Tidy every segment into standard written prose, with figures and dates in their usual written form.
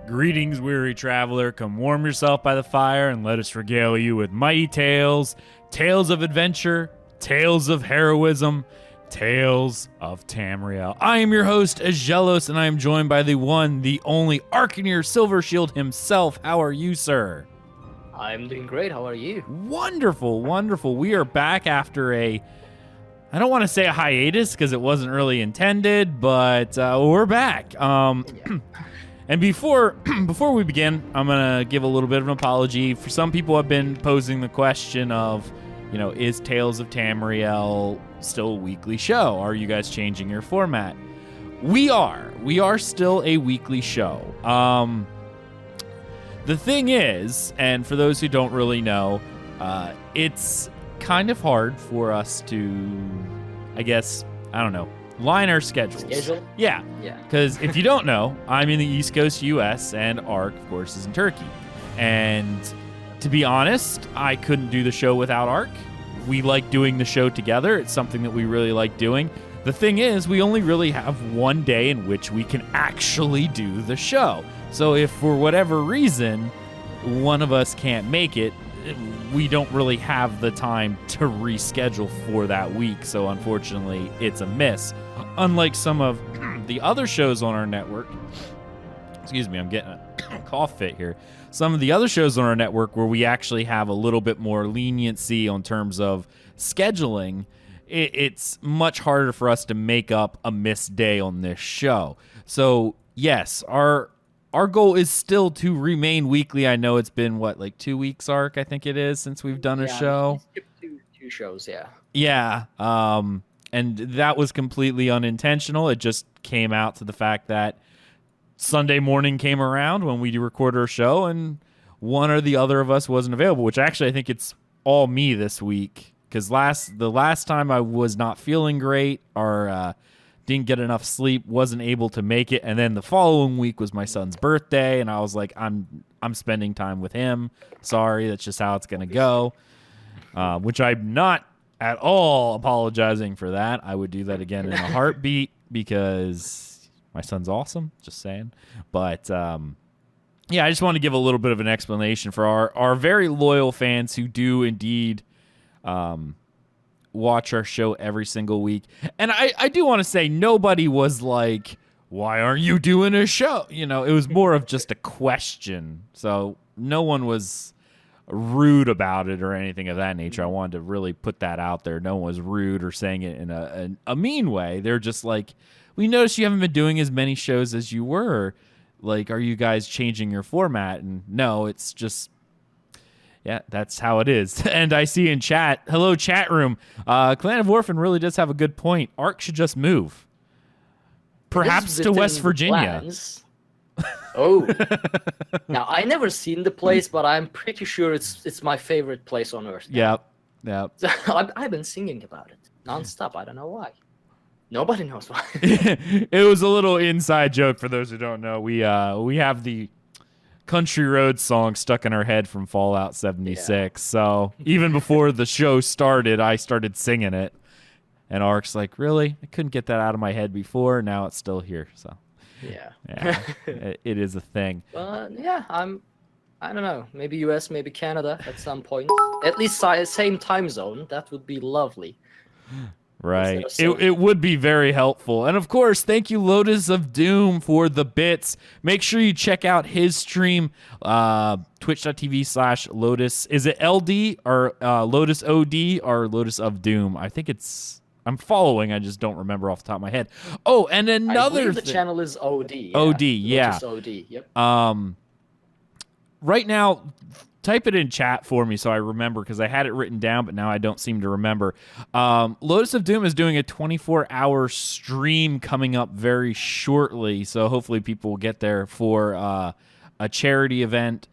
Greetings, weary traveler. Come warm yourself by the fire and let us regale you with mighty tales, tales of adventure, tales of heroism, Tales of Tamriel. I am your host, Aggelos, and I am joined by the one, the only Arkhaniir Silvershield himself. How are you, sir? I'm doing great. How are you? Wonderful, wonderful. We are back after I don't want to say a hiatus because it wasn't really intended, but we're back. And before we begin, I'm going to give a little bit of an apology. For some people have been posing the question of, is Tales of Tamriel still a weekly show? Are you guys changing your format? We are. We are still a weekly show. The thing is, and for those who don't really know, it's kind of hard for us to, line our schedules. Schedule? Yeah. Because if you don't know, I'm in the East Coast US, and Ark, of course, is in Turkey. And to be honest, I couldn't do the show without Ark. We like doing the show together. It's something that we really like doing. The thing is, we only really have one day in which we can actually do the show. So if for whatever reason one of us can't make it, we don't really have the time to reschedule for that week. So unfortunately, it's a miss. Unlike some of the other shows on our network, excuse me, I'm getting a cough fit here. Some of the other shows on our network where we actually have a little bit more leniency on terms of scheduling, it's much harder for us to make up a missed day on this show. So yes, our goal is still to remain weekly. I know it's been, 2 weeks, Ark, I think it is, since we've done a show. We skipped two shows, yeah. Yeah, and that was completely unintentional. It just came out to the fact that Sunday morning came around when we record our show, and one or the other of us wasn't available, which actually I think it's all me this week, because the last time I was not feeling great or didn't get enough sleep, wasn't able to make it, and then the following week was my son's birthday, and I was like, I'm spending time with him. Sorry, that's just how it's going to go, which I'm not at all apologizing for that. I would do that again in a heartbeat because my son's awesome, just saying. But I just want to give a little bit of an explanation for our very loyal fans who do indeed watch our show every single week. And I do want to say nobody was like, why aren't you doing a show? It was more of just a question. So no one was rude about it or anything of that nature. I wanted to really put that out there. No one was rude or saying it in a mean way. They're just like, we noticed you haven't been doing as many shows as you were. Like, are you guys changing your format? And no, it's just, yeah, that's how it is. And I see in chat, hello chat room, Clan of Orphan really does have a good point. Ark should just move. Perhaps to West Virginia. Oh. Now, I never seen the place, but I'm pretty sure it's my favorite place on Earth. Yep. I've been singing about it nonstop. I don't know why. Nobody knows why. It was a little inside joke for those who don't know. We have the Country Road song stuck in our head from Fallout 76. Yeah. So even before the show started, I started singing it. And Ark's like, really? I couldn't get that out of my head before. Now it's still here. So yeah, it is a thing. Yeah, I don't know. Maybe US, maybe Canada at some point. At least same time zone. That would be lovely. Right. It would be very helpful. And of course, thank you, Lotus of Doom, for the bits. Make sure you check out his stream, twitch.tv/Lotus. Is it LD or Lotus OD or Lotus of Doom? I think I'm following. I just don't remember off the top of my head. Oh, and another I believe the channel is OD. Yeah. OD, yeah. Lotus OD, yep. Right now, type it in chat for me so I remember, because I had it written down, but now I don't seem to remember. Lotus of Doom is doing a 24-hour stream coming up very shortly, so hopefully people will get there for a charity event,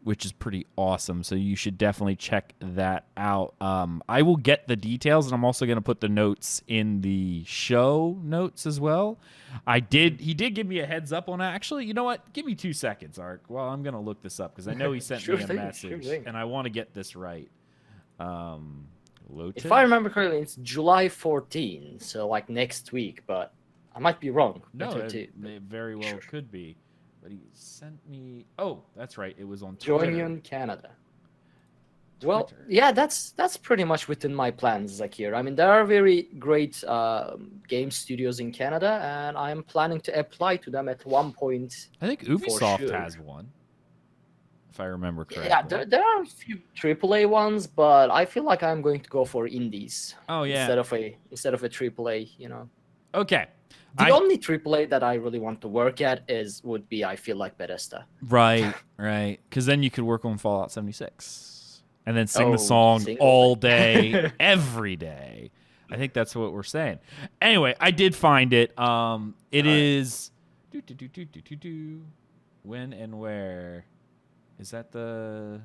which is pretty awesome, so you should definitely check that out. I will get the details, and I'm also going to put the notes in the show notes as well. He did give me a heads up on that. Actually, you know what? Give me 2 seconds, Ark. Well, I'm going to look this up because I know he sent me a message, and I want to get this right. Lotus? If I remember correctly, it's July 14, so next week, but I might be wrong. No, it very well could be. But he sent me. Oh, that's right. It was on Join Twitter. you in Canada. Well, Twitter. yeah, that's pretty much within my plans, Zakir. I mean, there are very great game studios in Canada, and I'm planning to apply to them at one point. I think For Ubisoft sure. has one, if I remember correctly. Yeah, there are a few AAA ones, but I feel like I'm going to go for indies. Oh yeah. Instead of a AAA, you know. Okay. The only AAA that I really want to work at would be, I feel like, Bethesda. Right. Because then you could work on Fallout 76 and then sing the Oh, song sing all all day, every day. I think that's what we're saying. Anyway, I did find it. It is. When and where? Is that the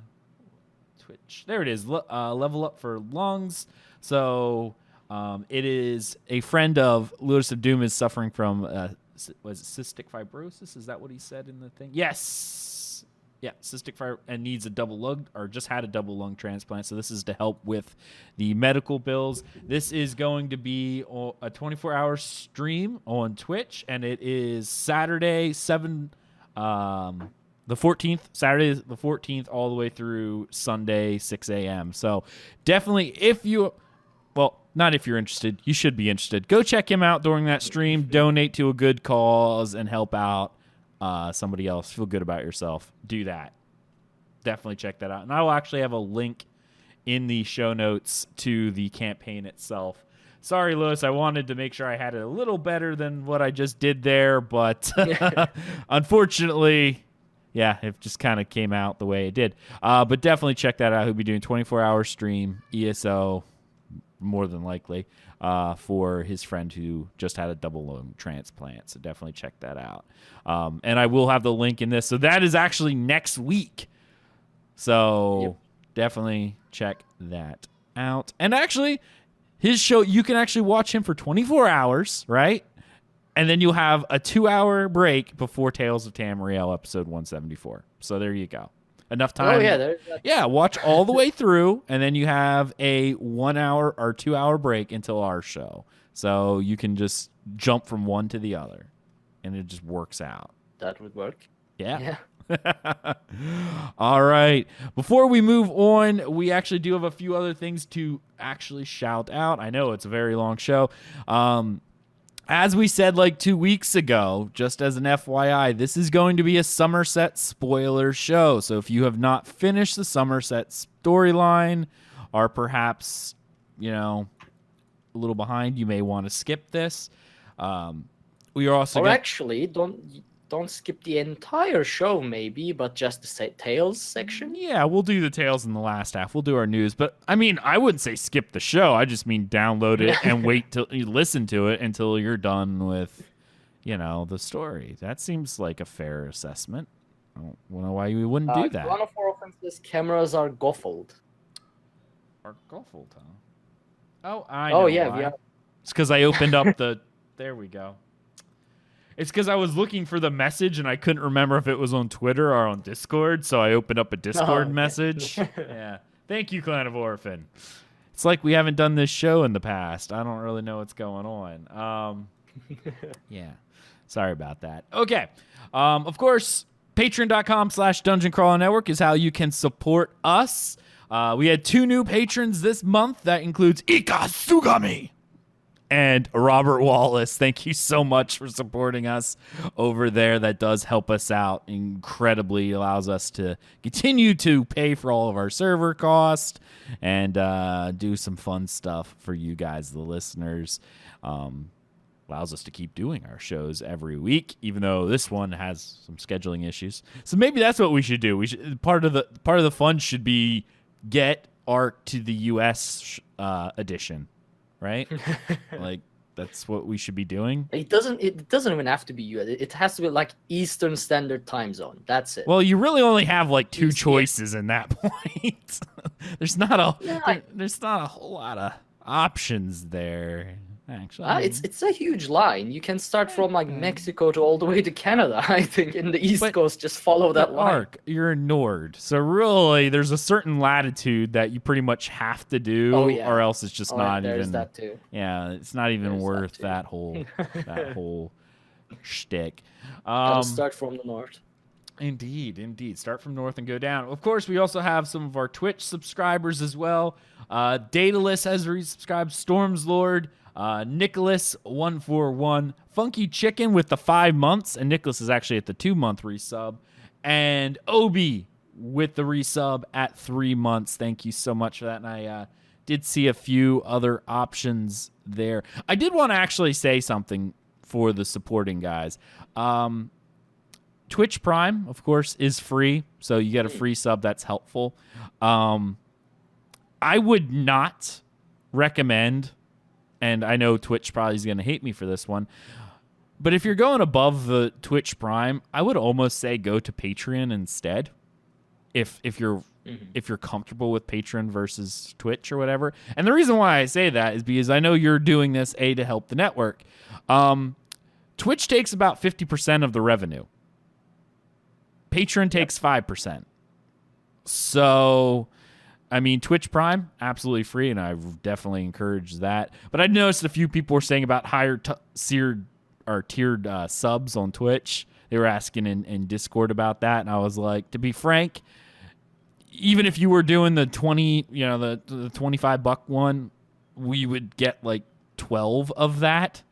Twitch? There it is. Level up for lungs. So it is a friend of Lewis of Doom is suffering from was it cystic fibrosis? Is that what he said in the thing? Yes. Yeah, cystic fibrosis and needs a double lung or just had a double lung transplant. So this is to help with the medical bills. This is going to be a 24-hour stream on Twitch, and it is Saturday the 14th, Saturday the 14th, all the way through Sunday 6 a.m. So definitely, not if you're interested, you should be interested. Go check him out during that stream. Donate to a good cause and help out somebody else. Feel good about yourself. Do that. Definitely check that out. And I will actually have a link in the show notes to the campaign itself. Sorry, Lewis, I wanted to make sure I had it a little better than what I just did there, but unfortunately, yeah, it just kind of came out the way it did. But definitely check that out. He'll be doing 24-hour stream, ESO, more than likely, for his friend who just had a double lung transplant. So definitely check that out. And I will have the link in this. So that is actually next week. So definitely check that out. And actually, his show, you can actually watch him for 24 hours, right? And then you'll have a 2-hour break before Tales of Tamriel episode 174. So there you go. Enough time. Oh, yeah. Yeah, watch all the way through, and then you have a 1 hour or 2 hour break until our show. So you can just jump from one to the other, and it just works out. That would work. Yeah. All right. Before we move on, we actually do have a few other things to actually shout out. I know it's a very long show. As we said like 2 weeks ago, just as an FYI, this is going to be a Summerset spoiler show. So if you have not finished the Summerset storyline, or perhaps, a little behind, you may want to skip this. We are also actually, don't skip the entire show, maybe, but just the Tales section. Yeah, we'll do the Tales in the last half. We'll do our news. But, I mean, I wouldn't say skip the show. I just mean download it and wait till you listen to it until you're done with, the story. That seems like a fair assessment. I don't know why you wouldn't do that. One of our offenses cameras are goffled. Are goffled, huh? Oh, I know why. Yeah. It's because I opened up the... There we go. It's because I was looking for the message and I couldn't remember if it was on Twitter or on Discord, so I opened up a Discord message. Yeah. Thank you, Clan of Orphan. It's like we haven't done this show in the past. I don't really know what's going on. Yeah. Sorry about that. Okay. Of course, patreon.com/Dungeon Crawler Network is how you can support us. We had 2 new patrons this month. That includes Ika Sugami and Robert Wallace. Thank you so much for supporting us over there. That does help us out incredibly. It allows us to continue to pay for all of our server costs and do some fun stuff for you guys, the listeners. Allows us to keep doing our shows every week, even though this one has some scheduling issues. So maybe that's what we should do. We should part of the fun should be get Ark to the US edition. Right? Like that's what we should be doing. It doesn't even have to be US. It has to be like Eastern Standard Time Zone. That's it. Well, you really only have like 2 choices in that point. There's not a whole lot of options there. Actually, it's a huge line. You can start from like Mexico to all the way to Canada. I think in the East Coast, just follow that line. Ark, you're a Nord, so really, there's a certain latitude that you pretty much have to do, or else it's just not there's even. That too. Yeah, it's not even worth that whole shtick. Gotta start from the north. Indeed. Start from north and go down. Of course, we also have some of our Twitch subscribers as well. Daedalus has resubscribed. Storms Lord, Nicholas141, Funky Chicken with the 5 months, and Nicholas is actually at the 2-month resub, and Obi with the resub at 3 months. Thank you so much for that. And I did see a few other options there. I did want to actually say something for the supporting guys. Twitch Prime, of course, is free, so you get a free sub. That's helpful. I would not recommend, and I know Twitch probably is going to hate me for this one, but if you're going above the Twitch Prime, I would almost say go to Patreon instead. If you're comfortable with Patreon versus Twitch or whatever. And the reason why I say that is because I know you're doing this to help the network. Twitch takes about 50% of the revenue. Patreon takes 5%. So, I mean, Twitch Prime, absolutely free, and I definitely encourage that. But I noticed a few people were saying about higher tiered subs on Twitch. They were asking in Discord about that, and I was like, to be frank, even if you were doing the the $25 one, we would get like 12 of that,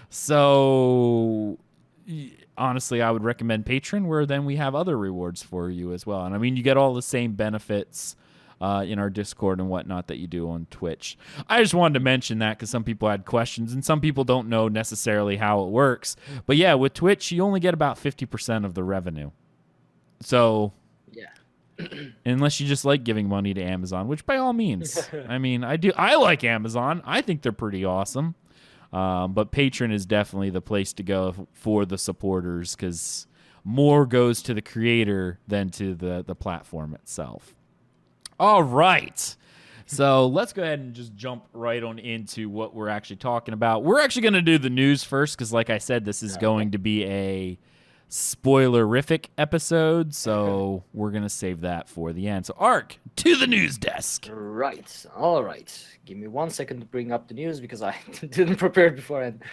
So honestly, I would recommend Patreon, where then we have other rewards for you as well. And I mean, you get all the same benefits in our Discord and whatnot that you do on Twitch. I just wanted to mention that because some people had questions and some people don't know necessarily how it works. But yeah, with Twitch, you only get about 50% of the revenue. So unless you just like giving money to Amazon, which by all means, I mean, I like Amazon. I think they're pretty awesome. But Patreon is definitely the place to go for the supporters because more goes to the creator than to the platform itself. All right. So let's go ahead and just jump right on into what we're actually talking about. We're actually going to do the news first because, like I said, this is going to be a spoilerific episode, so we're going to save that for the end. So, Ark, to the news desk. Right. All right. Give me 1 second to bring up the news because I didn't prepare beforehand.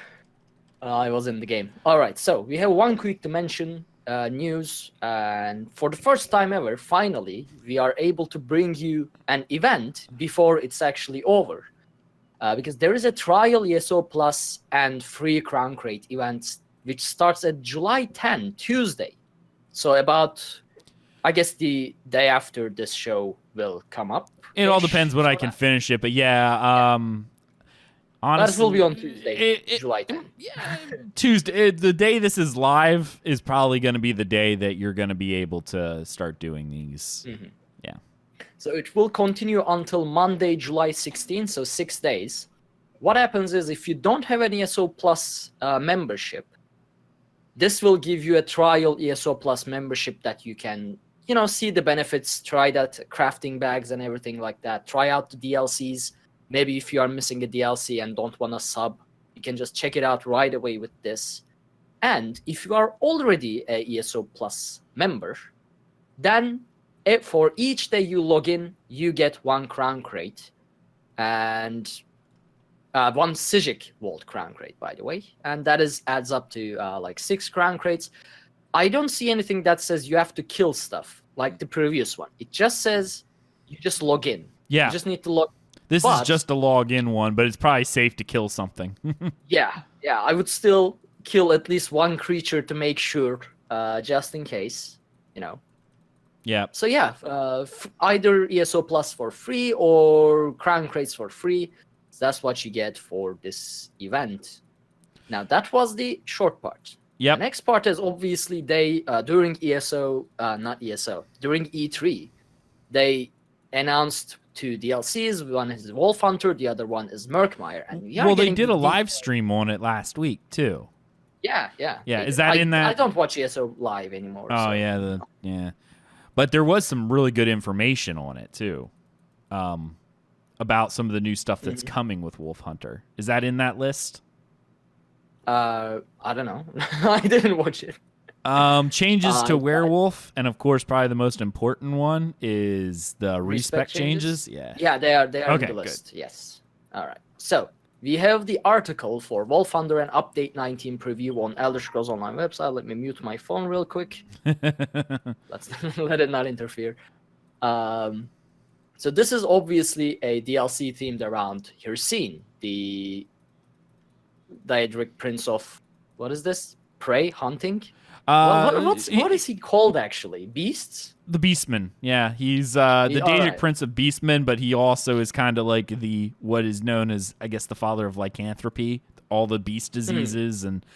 I was in the game. All right. So, we have one quick to mention news, and for the first time ever, finally, we are able to bring you an event before it's actually over. Because there is a trial ESO Plus and free Crown Crate event which starts at July 10, Tuesday. So about, I guess, the day after this show will come up. It all depends when I can finish it, but yeah, honestly, that will be on Tuesday, July 10. Yeah, Tuesday. The day this is live is probably going to be the day that you're going to be able to start doing these. Mm-hmm. Yeah. So it will continue until Monday, July 16, so 6 days. What happens is if you don't have an ESO Plus membership, this will give you a trial ESO Plus membership that you can, see the benefits, try that crafting bags and everything like that. Try out the DLCs. Maybe if you are missing a DLC and don't want to sub, you can just check it out right away with this. And if you are already a ESO Plus member, then for each day you log in, you get 1 Crown Crate and 1 Psijic Crown Crate, by the way, and that adds up to like 6 Crown Crates. I don't see anything that says you have to kill stuff like the previous one. It just says you just log in. Yeah. You just need to log. This is just a login one, but it's probably safe to kill something. Yeah. I would still kill at least 1 creature to make sure, just in case, Yeah. So yeah, either ESO Plus for free or Crown Crates for free. That's what you get for this event. Now, that was the short part. Yep. The next part is obviously during during E3, they announced 2 DLCs. One is Wolfhunter, the other one is Murkmire. And they did a live stream on it last week, too. Yeah. Is that in that? I don't watch ESO live anymore. Oh, so. yeah. But there was some really good information on it, too. About some of the new stuff that's coming with Wolfhunter. Is that in that list? I don't know. I didn't watch it. Changes to Werewolf, and of course, probably the most important one is the respec changes. Yeah, they are on the list. Good. Yes. All right. So we have the article for Wolfhunter and Update 19 preview on Elder Scrolls Online website. Let me mute my phone real quick. Let's let it not interfere. So this is obviously a DLC themed around Hircine, the Daedric Prince of, what is this? Prey hunting? What is he called actually? Beasts? The Beastman. Yeah, he's the Daedric Prince of Beastmen, but he also is kind of like the what is known as, I guess, the father of lycanthropy, all the beast diseases, and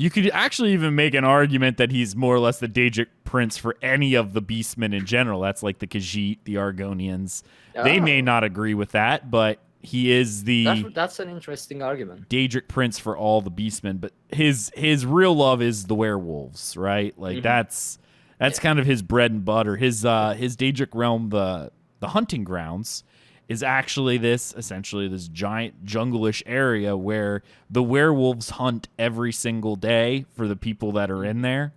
you could actually even make an argument that he's more or less the Daedric Prince for any of the Beastmen in general. That's like the Khajiit, the Argonians. They may not agree with that, but he is the that's an interesting argument. Daedric Prince for all the Beastmen, but his real love is the werewolves, right? Like that's kind of his bread and butter. His Daedric realm, the hunting grounds, is actually essentially this giant jungle-ish area where the werewolves hunt every single day for the people that are in there.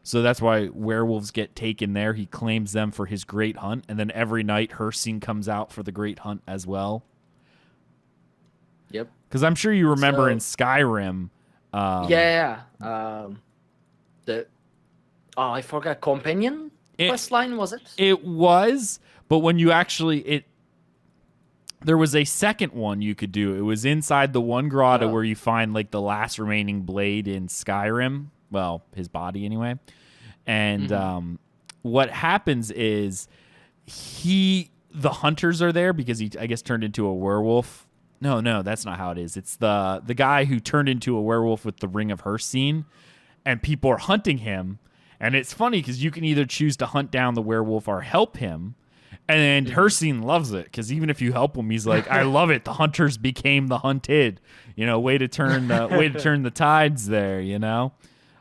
So that's why werewolves get taken there. He claims them for his great hunt, and then every night Hircine comes out for the great hunt as well. Yep. Because I'm sure you remember in Skyrim. I forgot, companion quest line, was it? It was, but when you actually there was a second one you could do. It was inside the one grotto where you find like the last remaining blade in Skyrim. Well, his body anyway. And what happens is the hunters are there because he, I guess, turned into a werewolf. No, that's not how it is. It's the guy who turned into a werewolf with the Ring of Hircine, and people are hunting him. And it's funny because you can either choose to hunt down the werewolf or help him. And Hircine loves it because even if you help him, he's like, "I love it. The hunters became the hunted." Way to turn the tides there.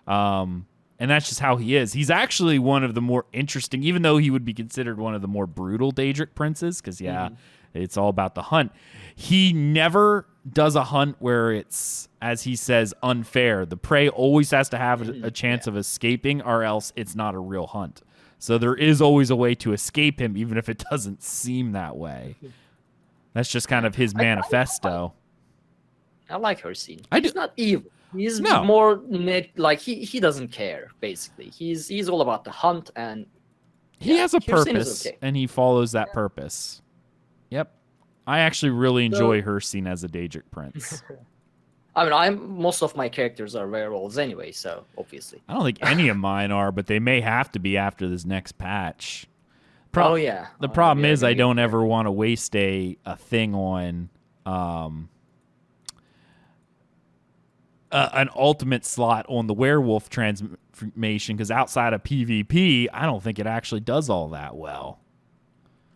And that's just how he is. He's actually one of the more interesting, even though he would be considered one of the more brutal Daedric princes, because it's all about the hunt. He never does a hunt where it's, as he says, unfair. The prey always has to have a chance of escaping, or else it's not a real hunt. So there is always a way to escape him, even if it doesn't seem that way. That's just kind of his manifesto. I like Hircine. He's not evil. He's more like he doesn't care. Basically, he's all about the hunt, and he has a purpose, and he follows that purpose. Yep, I actually really enjoy Hircine as a Daedric Prince. I mean, most of my characters are werewolves anyway, so obviously. I don't think any of mine are, but they may have to be after this next patch. The problem is I don't ever want to waste a thing on an ultimate slot on the werewolf transformation, because outside of PvP, I don't think it actually does all that well.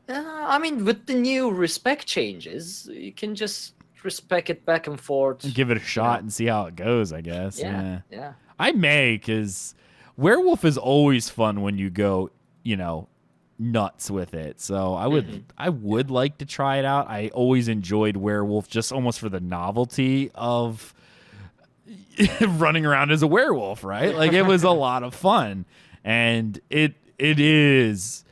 I mean, with the new respec changes, you can just respec it back and forth. And give it a shot and see how it goes, I guess. Yeah. I may, because werewolf is always fun when you go, nuts with it. So I would like to try it out. I always enjoyed werewolf just almost for the novelty of running around as a werewolf, right? Like, it was a lot of fun. And it is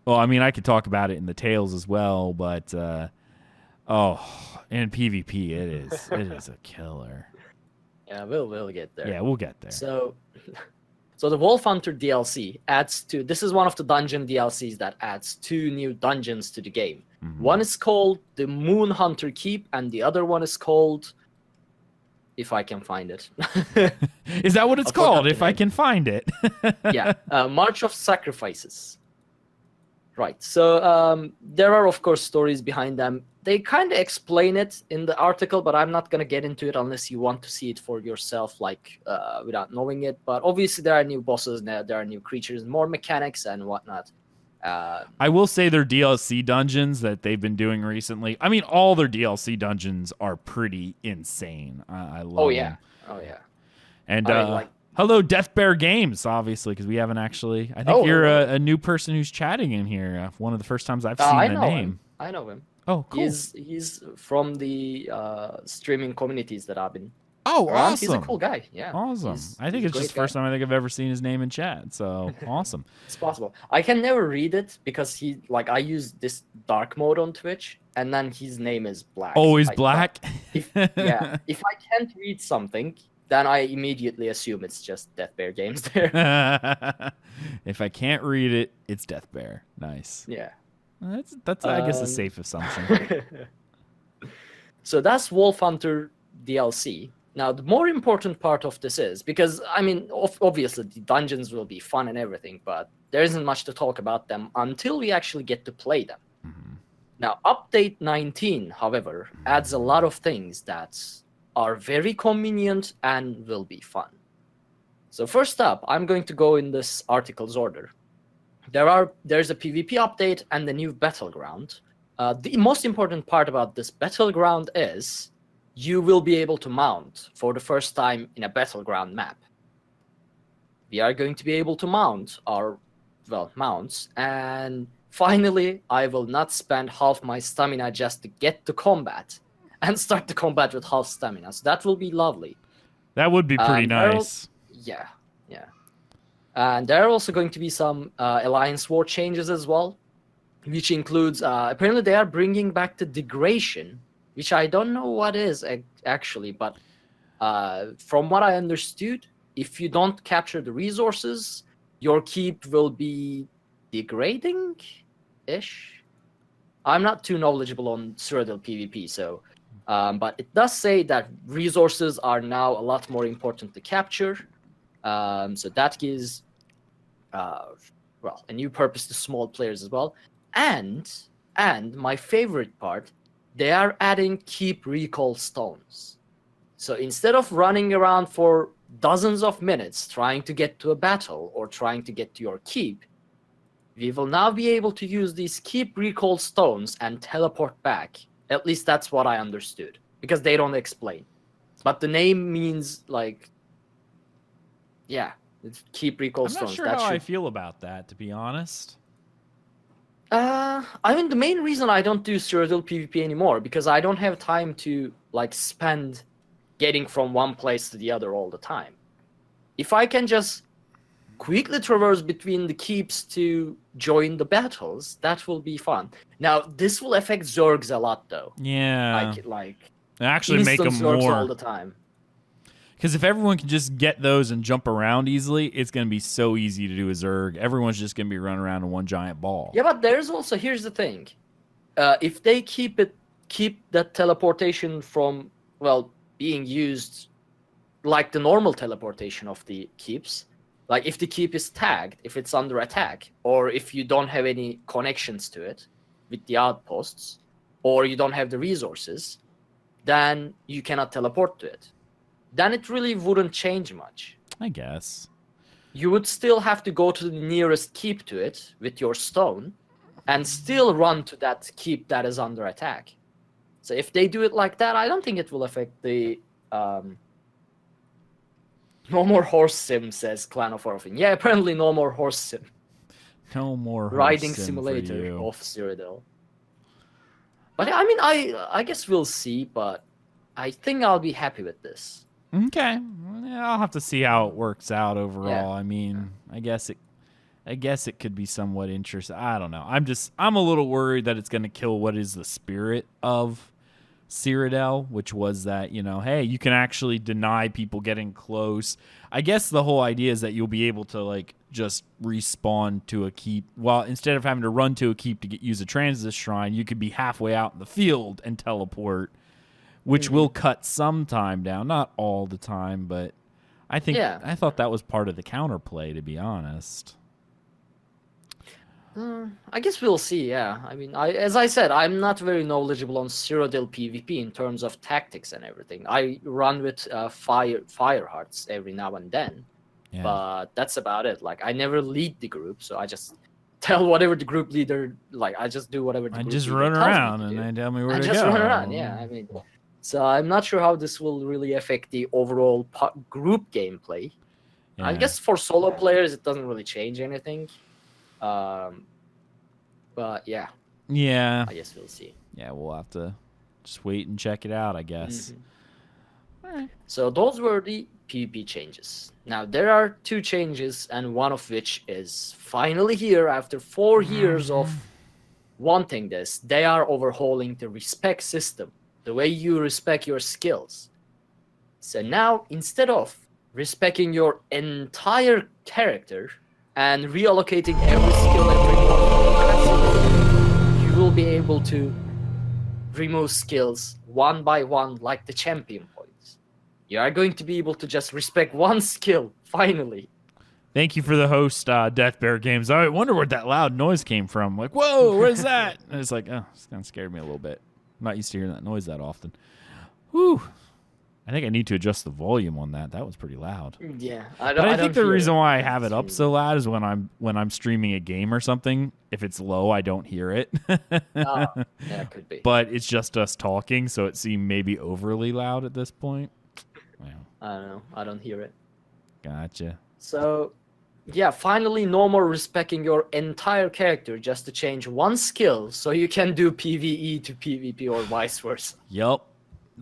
well, I mean, I could talk about it in the Tales as well, but in PvP it is a killer. Yeah, we'll get there. Yeah, we'll get there. So the Wolfhunter DLC adds this is one of the dungeon DLCs that adds 2 new dungeons to the game. One is called the Moon Hunter Keep, and the other one is called, if I can find it. Is that what it's called? If I can find it. Yeah, March of Sacrifices. Right. So there are, of course, stories behind them. They kind of explain it in the article, but I'm not going to get into it unless you want to see it for yourself, without knowing it. But obviously, there are new bosses, there are new creatures, more mechanics and whatnot. I will say their DLC dungeons that they've been doing recently. I mean, all their DLC dungeons are pretty insane. I love them. Oh, yeah. And hello, Death Bear Games, obviously, because we haven't actually. I think you're a new person who's chatting in here. One of the first times I've seen the name. I know him. Oh, cool. He's from the streaming communities that I've been. Oh, around. awesome. He's a cool guy. Yeah. Awesome. I think it's just the first time I think I've ever seen his name in chat. So awesome. It's possible. I can never read it because I use this dark mode on Twitch. and then his name is Black. Always black? If I can't read something, then I immediately assume it's just Death Bear Games there. If I can't read it, it's Death Bear. Nice. Yeah. That's I guess a safe assumption. So that's Wolfhunter DLC. Now, the more important part of this is, because, I mean, obviously the dungeons will be fun and everything, but there isn't much to talk about them until we actually get to play them. Mm-hmm. Now, Update 19, however, adds a lot of things that are very convenient and will be fun. So first up, I'm going to go in this article's order. There's a PvP update and the new battleground. The most important part about this battleground is you will be able to mount for the first time in a battleground map. We are going to be able to mount our, mounts, and finally, I will not spend half my stamina just to get to combat and start the combat with half stamina. So that will be lovely. That would be pretty nice. Yeah. And there are also going to be some Alliance War changes as well, which includes, apparently they are bringing back the degradation, which I don't know what is actually, but from what I understood, if you don't capture the resources, your keep will be degrading-ish. I'm not too knowledgeable on Cyrodiil PvP, so, but it does say that resources are now a lot more important to capture. So that gives, a new purpose to small players as well. And my favorite part, they are adding keep recall stones. So instead of running around for dozens of minutes trying to get to a battle or trying to get to your keep, we will now be able to use these keep recall stones and teleport back. At least that's what I understood, because they don't explain. But the name means, it's keep recall stones. I'm not sure how I feel about that, to be honest. I mean, the main reason I don't do Cyrodiil PvP anymore, because I don't have time to, spend getting from one place to the other all the time. If I can just quickly traverse between the keeps to join the battles, that will be fun. Now, this will affect Zergs a lot, though. Yeah. Actually make them Zergs more all the time. Because if everyone can just get those and jump around easily, it's going to be so easy to do a Zerg. Everyone's just going to be running around in one giant ball. Yeah, but here's the thing. If they keep that teleportation from, being used like the normal teleportation of the keeps, like if the keep is tagged, if it's under attack, or if you don't have any connections to it with the outposts, or you don't have the resources, then you cannot teleport to it. Then it really wouldn't change much. I guess. You would still have to go to the nearest keep to it with your stone and still run to that keep that is under attack. So if they do it like that, I don't think it will affect the... No more horse sim, says Clan of Orphan. Yeah, apparently no more horse sim. No more horse riding sim simulator of Cyrodiil. But I mean, I guess we'll see, but I think I'll be happy with this. Okay, I'll have to see how it works out overall. Yeah. I mean, I guess it could be somewhat interesting. I don't know. I'm a little worried that it's going to kill what is the spirit of Cyrodiil, which was that, hey, you can actually deny people getting close. I guess the whole idea is that you'll be able to just respawn to a keep. Well, instead of having to run to a keep to use a transit shrine, you could be halfway out in the field and teleport, which will cut some time down, not all the time, but I thought that was part of the counterplay, to be honest. I guess we'll see, yeah. I mean, as I said, I'm not very knowledgeable on Cyrodiil PvP in terms of tactics and everything. I run with fire hearts every now and then, but that's about it. I never lead the group, so I just tell whatever the group leader, I just do whatever the group leader run around and they tell me where to go. I just run around, yeah. I mean, so I'm not sure how this will really affect the overall group gameplay. Yeah. I guess for solo players, it doesn't really change anything. But yeah. Yeah. I guess we'll see. Yeah, we'll have to just wait and check it out, I guess. All right. So those were the PvP changes. Now there are two changes, and one of which is finally here after 4 years of wanting this, they are overhauling the respect system, the way you respect your skills. So now, instead of respecting your entire character and reallocating every skill and reward, you will be able to remove skills one by one like the champion points. You are going to be able to just respect one skill, finally. Thank you for the host, Death Bear Games. I wonder where that loud noise came from. Like, whoa, what is that? And it's like, oh, it's kind of scared me a little bit. I'm not used to hearing that noise that often. Whew. I think I need to adjust the volume on that. That was pretty loud. Yeah, But I think the reason why I have it up so loud is when I'm streaming a game or something. If it's low, I don't hear it. Yeah, it could be. But it's just us talking, so it seemed maybe overly loud at this point. Well, I don't know. I don't hear it. Gotcha. So, yeah, finally, no more respecting your entire character just to change one skill so you can do PvE to PvP or vice versa. Yep.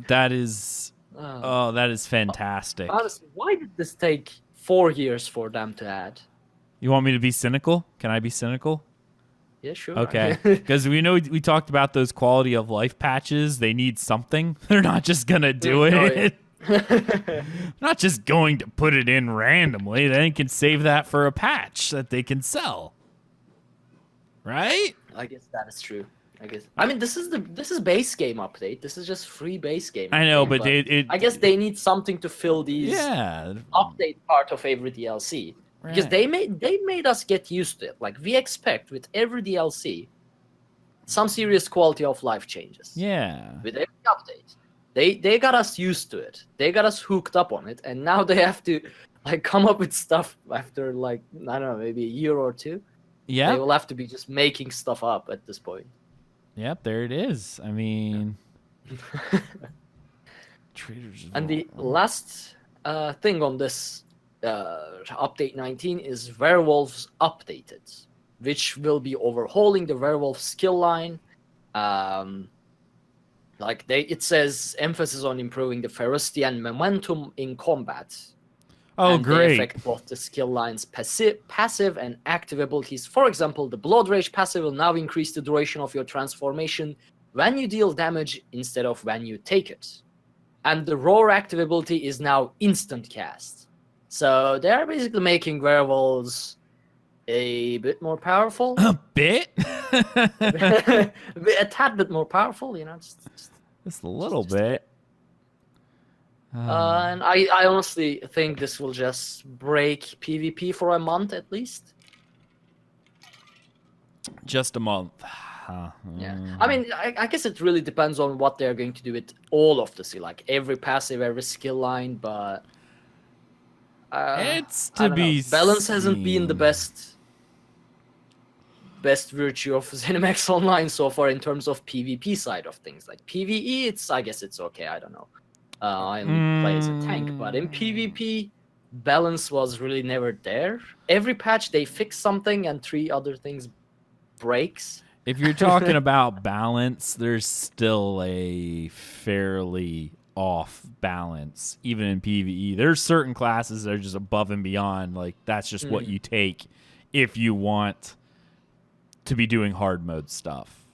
That is... Oh, that is fantastic. Honestly, why did this take 4 years for them to add? You want me to be cynical? Can I be cynical? Yeah, sure. Okay. Because we know we talked about those quality of life patches. They need something. They're not just going to do it. Not just going to put it in randomly. They can save that for a patch that they can sell. Right? I guess that is true. I mean, this is base game update. This is just free base game. I know, update, but I guess they need something to fill these update part of every DLC. Right. Because they made us get used to it. Like, we expect with every DLC some serious quality of life changes. Yeah. With every update. They got us used to it. They got us hooked up on it, and now they have to like come up with stuff after like, I don't know, maybe a year or two. Yeah. They will have to be just making stuff up at this point. Yep, there it is. I mean, and the last thing on this update 19 is werewolves updated, which will be overhauling the werewolf skill line. It says emphasis on improving the ferocity and momentum in combat. Oh, and great! They affect both the skill line's passive and active abilities. For example, the Blood Rage passive will now increase the duration of your transformation when you deal damage instead of when you take it. And the Roar active ability is now instant cast. So they are basically making werewolves a bit more powerful. A bit? A tad bit more powerful, you know. Just a little bit. And I honestly think this will just break PvP for a month at least. Just a month. Yeah. I mean, I guess it really depends on what they're going to do with all of the like every passive, every skill line, but it's to be balance hasn't been the best virtue of ZeniMax Online so far in terms of PvP side of things. Like PvE, I guess it's okay. I don't know. I only play as a tank, but in PvP, balance was really never there. Every patch they fix something and 3 other things breaks. If you're talking about balance, there's still a fairly off balance, even in PvE. There's certain classes that are just above and beyond. Like, that's just what you take if you want to be doing hard mode stuff.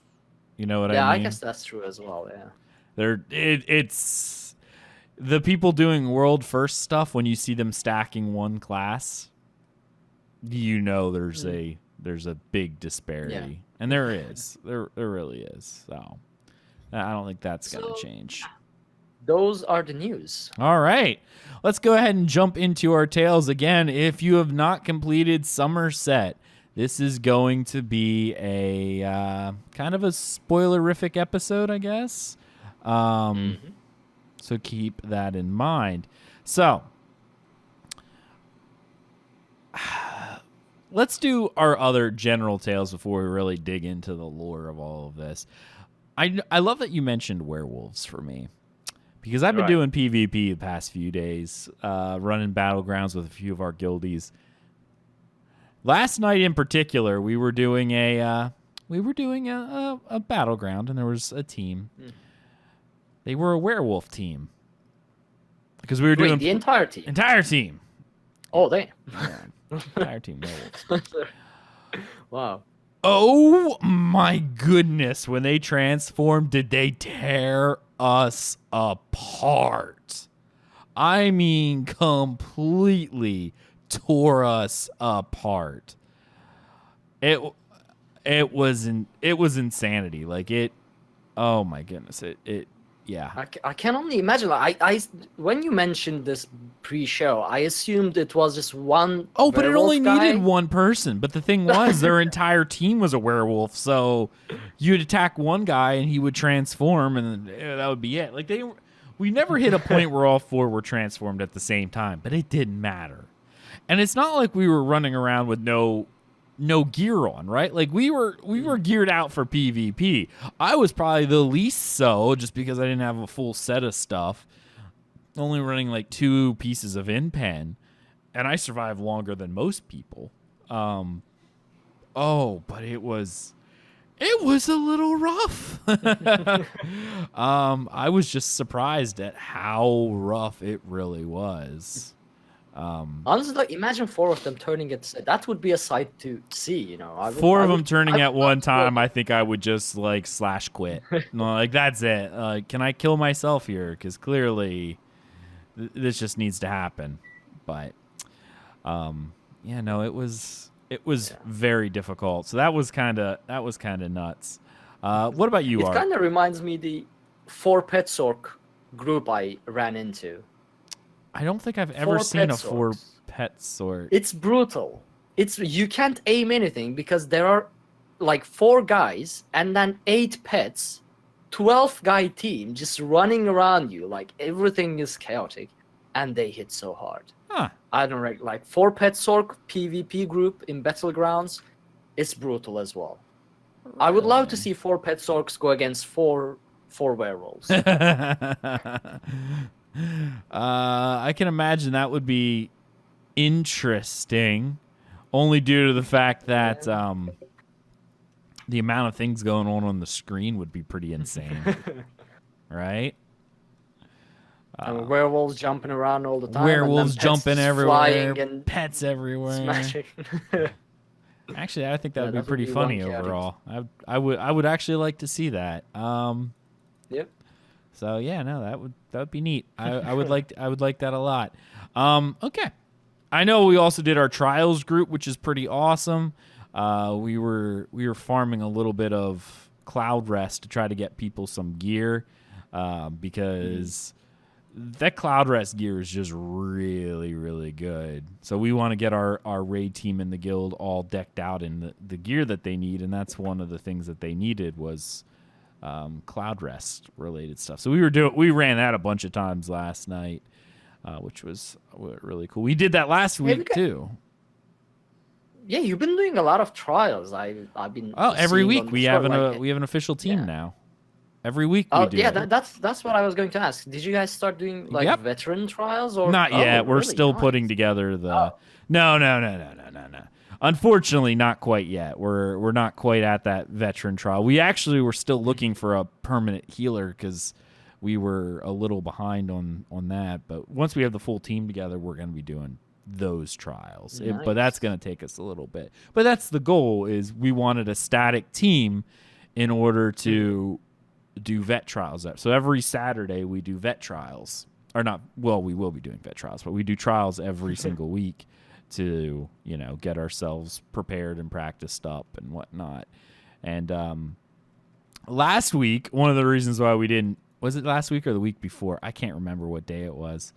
You know what I mean? Yeah, I guess that's true as well, yeah. It's the people doing world first stuff, when you see them stacking one class, you know there's a big disparity. Yeah. And there is. There really is. So I don't think that's going to change. Those are the news. All right. Let's go ahead and jump into our tales again. If you have not completed Summerset, this is going to be a kind of a spoilerific episode, I guess. So keep that in mind. So let's do our other general tales before we really dig into the lore of all of this. I love that you mentioned werewolves for me, because I've been doing PvP the past few days, running battlegrounds with a few of our guildies. Last night in particular, we were doing a battleground, and there was a team. They were a werewolf team, because we were doing the entire team. Entire team. Oh, they. Yeah. Entire team werewolves. Wow. Oh my goodness. When they transformed, did they tear us apart? I mean, completely tore us apart. It was insanity. Like it. Oh my goodness. Yeah. I can only imagine. When you mentioned this pre-show, I assumed it was just one. Oh, but it only guy. needed one person. But the thing was, their entire team was a werewolf. So you'd attack one guy and he would transform, and that would be it. Like we never hit a point where all four were transformed at the same time, but it didn't matter. And it's not like we were running around with no gear on, right? Like we were geared out for PvP. I was probably the least so, just because I didn't have a full set of stuff. Only running like 2 pieces of in-pen, and I survived longer than most people. But it was a little rough. I was just surprised at how rough it really was. Honestly, like, imagine 4 of them turning it. That would be a sight to see, you know. 4 of them turning at one time, I think I would just like slash quit. No, like that's it. Can I kill myself here? Because clearly, this just needs to happen. But, yeah, no, it was very difficult. So that was kind of nuts. What about you? It kind of reminds me the 4 Petsork group I ran into. I don't think I've ever seen a 4 pet sort. It's brutal. You can't aim anything because there are like 4 guys and then 8 pets, 12-guy team just running around you. Like everything is chaotic, and they hit so hard. Huh. I don't know, like 4 Petsork PvP group in Battlegrounds. It's brutal as well. Really? I would love to see 4 Petsorks go against 4 werewolves. I can imagine that would be interesting, only due to the fact that the amount of things going on the screen would be pretty insane, right? Werewolves jumping around all the time. Werewolves jumping everywhere, and pets everywhere. Smashing. Actually, I think that would be pretty funny overall. I would actually like to see that. Yep. So yeah, no, that would be neat. I would like that a lot. Okay, I know we also did our trials group, which is pretty awesome. We were farming a little bit of Cloud Rest to try to get people some gear, because that Cloud Rest gear is just really, really good. So we want to get our raid team in the guild all decked out in the gear that they need, and that's one of the things that they needed was Cloud Rest related stuff. So we ran that a bunch of times last night, which was really cool. We did that last week too. Yeah, you've been doing a lot of trials. I've been. Oh, every week we have an official team now. Every week we do. Yeah, that's what I was going to ask. Did you guys start doing like veteran trials or not yet? We're still putting together the. No. Unfortunately, not quite yet. We're not quite at that veteran trial. We actually were still looking for a permanent healer because we were a little behind on that. But once we have the full team together, we're going to be doing those trials. Nice. But that's going to take us a little bit. But that's the goal. Is we wanted a static team in order to do vet trials. So every Saturday we do vet trials. Or not. Well, we will be doing vet trials, but we do trials every single week to, get ourselves prepared and practiced up and whatnot. And last week, one of the reasons why we didn't, was it last week or the week before? I can't remember what day it was.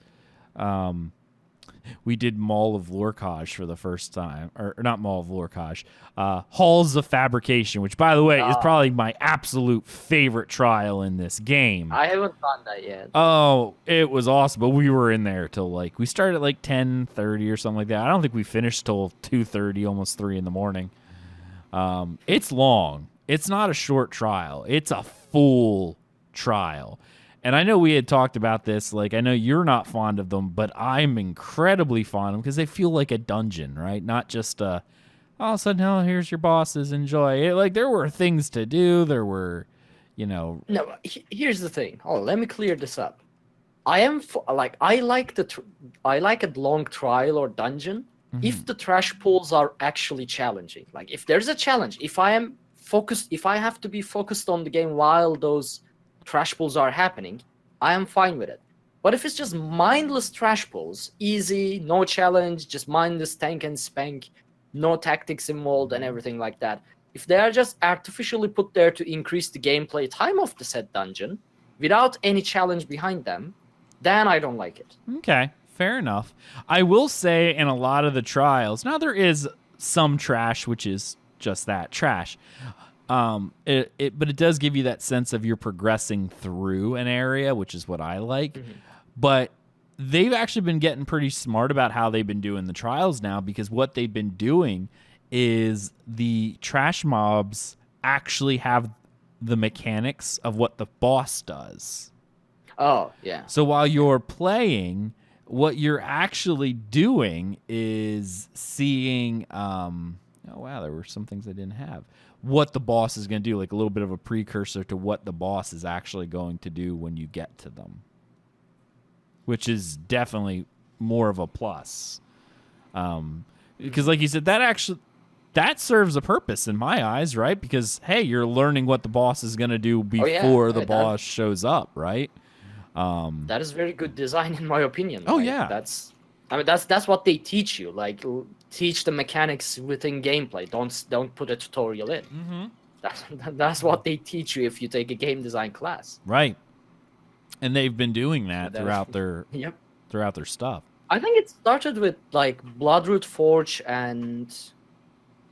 We did Mall of Lorcage for the first time. Or not Mall of Lorcage. Halls of Fabrication, which, by the way, is probably my absolute favorite trial in this game. I haven't done that yet. Oh, it was awesome. But we were in there till we started at 10:30 or something like that. I don't think we finished till 2:30, almost 3 in the morning. It's long. It's not a short trial. It's a full trial. And I know we had talked about this. I know you're not fond of them, but I'm incredibly fond of them because they feel like a dungeon, right? Not just all of a sudden, oh, here's your bosses, enjoy. There were things to do. There were, No, here's the thing. Oh, let me clear this up. I like a long trial or dungeon if the trash pools are actually challenging. Like if there's a challenge, if I have to be focused on the game while those trash pools are happening, I am fine with it. But if it's just mindless trash pools, easy, no challenge, just mindless tank and spank, no tactics involved and everything like that, if they are just artificially put there to increase the gameplay time of the said dungeon without any challenge behind them, then I don't like it. Okay, fair enough. I will say in a lot of the trials, now there is some trash, which is just that, trash. But it does give you that sense of you're progressing through an area, which is what I like. Mm-hmm. But they've actually been getting pretty smart about how they've been doing the trials now, because what they've been doing is the trash mobs actually have the mechanics of what the boss does. Oh, yeah. So while you're playing, what you're actually doing is seeing, oh wow, there were some things I didn't have. What the boss is going to do, like a little bit of a precursor to what the boss is actually going to do when you get to them, which is definitely more of a plus. Because like you said, that serves a purpose in my eyes, right? Because, hey, you're learning what the boss is going to do before the boss shows up, right? That is very good design, in my opinion. Oh, like, yeah. That's what they teach you. Like, teach the mechanics within gameplay. Don't put a tutorial in. Mm-hmm. That's what they teach you if you take a game design class. Right. And they've been doing that throughout their throughout their stuff. I think it started with like Bloodroot Forge and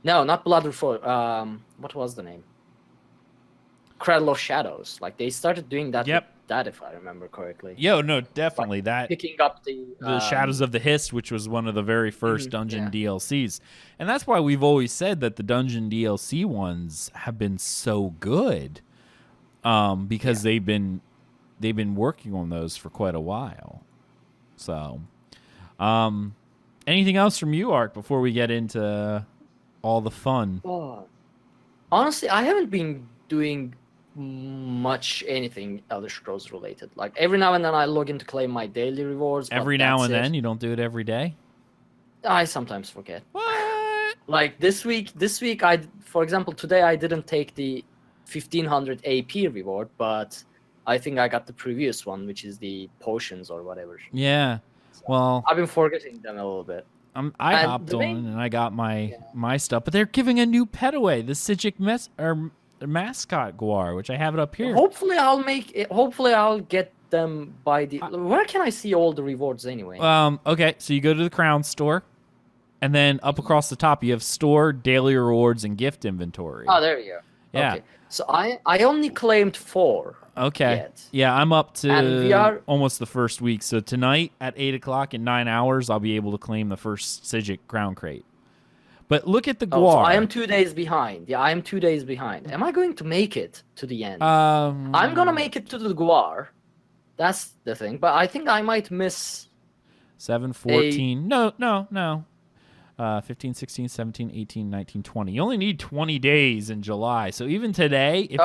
no, not Bloodroot Forge. What was the name? Cradle of Shadows. Like they started doing that. Yep. That, if I remember correctly. Yeah, no, definitely like that. Picking up the Shadows of the Hist, which was one of the very first dungeon DLCs, and that's why we've always said that the dungeon DLC ones have been so good, because they've been working on those for quite a while. So, anything else from you, Ark, before we get into all the fun? Honestly, I haven't been doing much anything Elder Scrolls related. Like every now and then I log in to claim my daily rewards. Every now and then? You don't do it every day? I sometimes forget. What? Like this week, for example, today I didn't take the 1500 AP reward, but I think I got the previous one, which is the potions or whatever. Yeah. So well, I've been forgetting them a little bit. I hopped on and I got my stuff, but they're giving a new pet away, the Psijic mascot Guar, which I have it up here. Hopefully I'll make it. Hopefully I'll get them by the. Where can I see all the rewards anyway? Okay, so you go to the Crown store, and then up across the top you have store, daily rewards, and gift inventory. Oh, there you go. Yeah. Okay. So I only claimed 4. Okay. Yet. Yeah, I'm up to And we are almost the first week. So tonight at 8 o'clock in 9 hours, I'll be able to claim the first Psijic Crown Crate. But look at the Guar. So I am 2 days behind. Yeah, I am 2 days behind. Am I going to make it to the end? I'm going to make it to the Guar. That's the thing. But I think I might miss 7, 14. No. 15, 16, 17, 18, 19, 20. You only need 20 days in July. So even today, if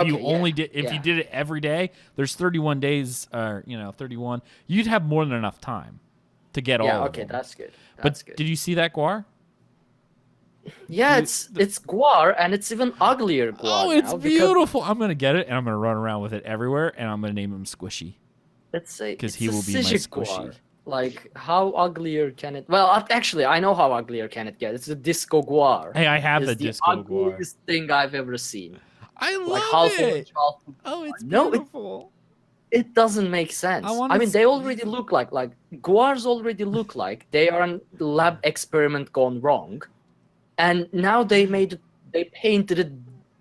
you did it every day, there's 31 days, 31. You'd have more than enough time to get all of them. Yeah, okay, that's good. But did you see that Guar? Yeah, it's Guar, and it's even uglier Guar. Oh, it's beautiful. I'm going to get it, and I'm going to run around with it everywhere, and I'm going to name him Squishy. Because he will be my Squishy. Guar. Like, how uglier can it... Well, actually, I know how uglier can it get. It's the Disco Guar. Hey, I have the Disco Guar. It's the ugliest thing I've ever seen. I love like, half it. Orange, half oh, it's no, beautiful. It doesn't make sense. I mean, they already look like Guars already look like they are a lab experiment gone wrong. And now they painted it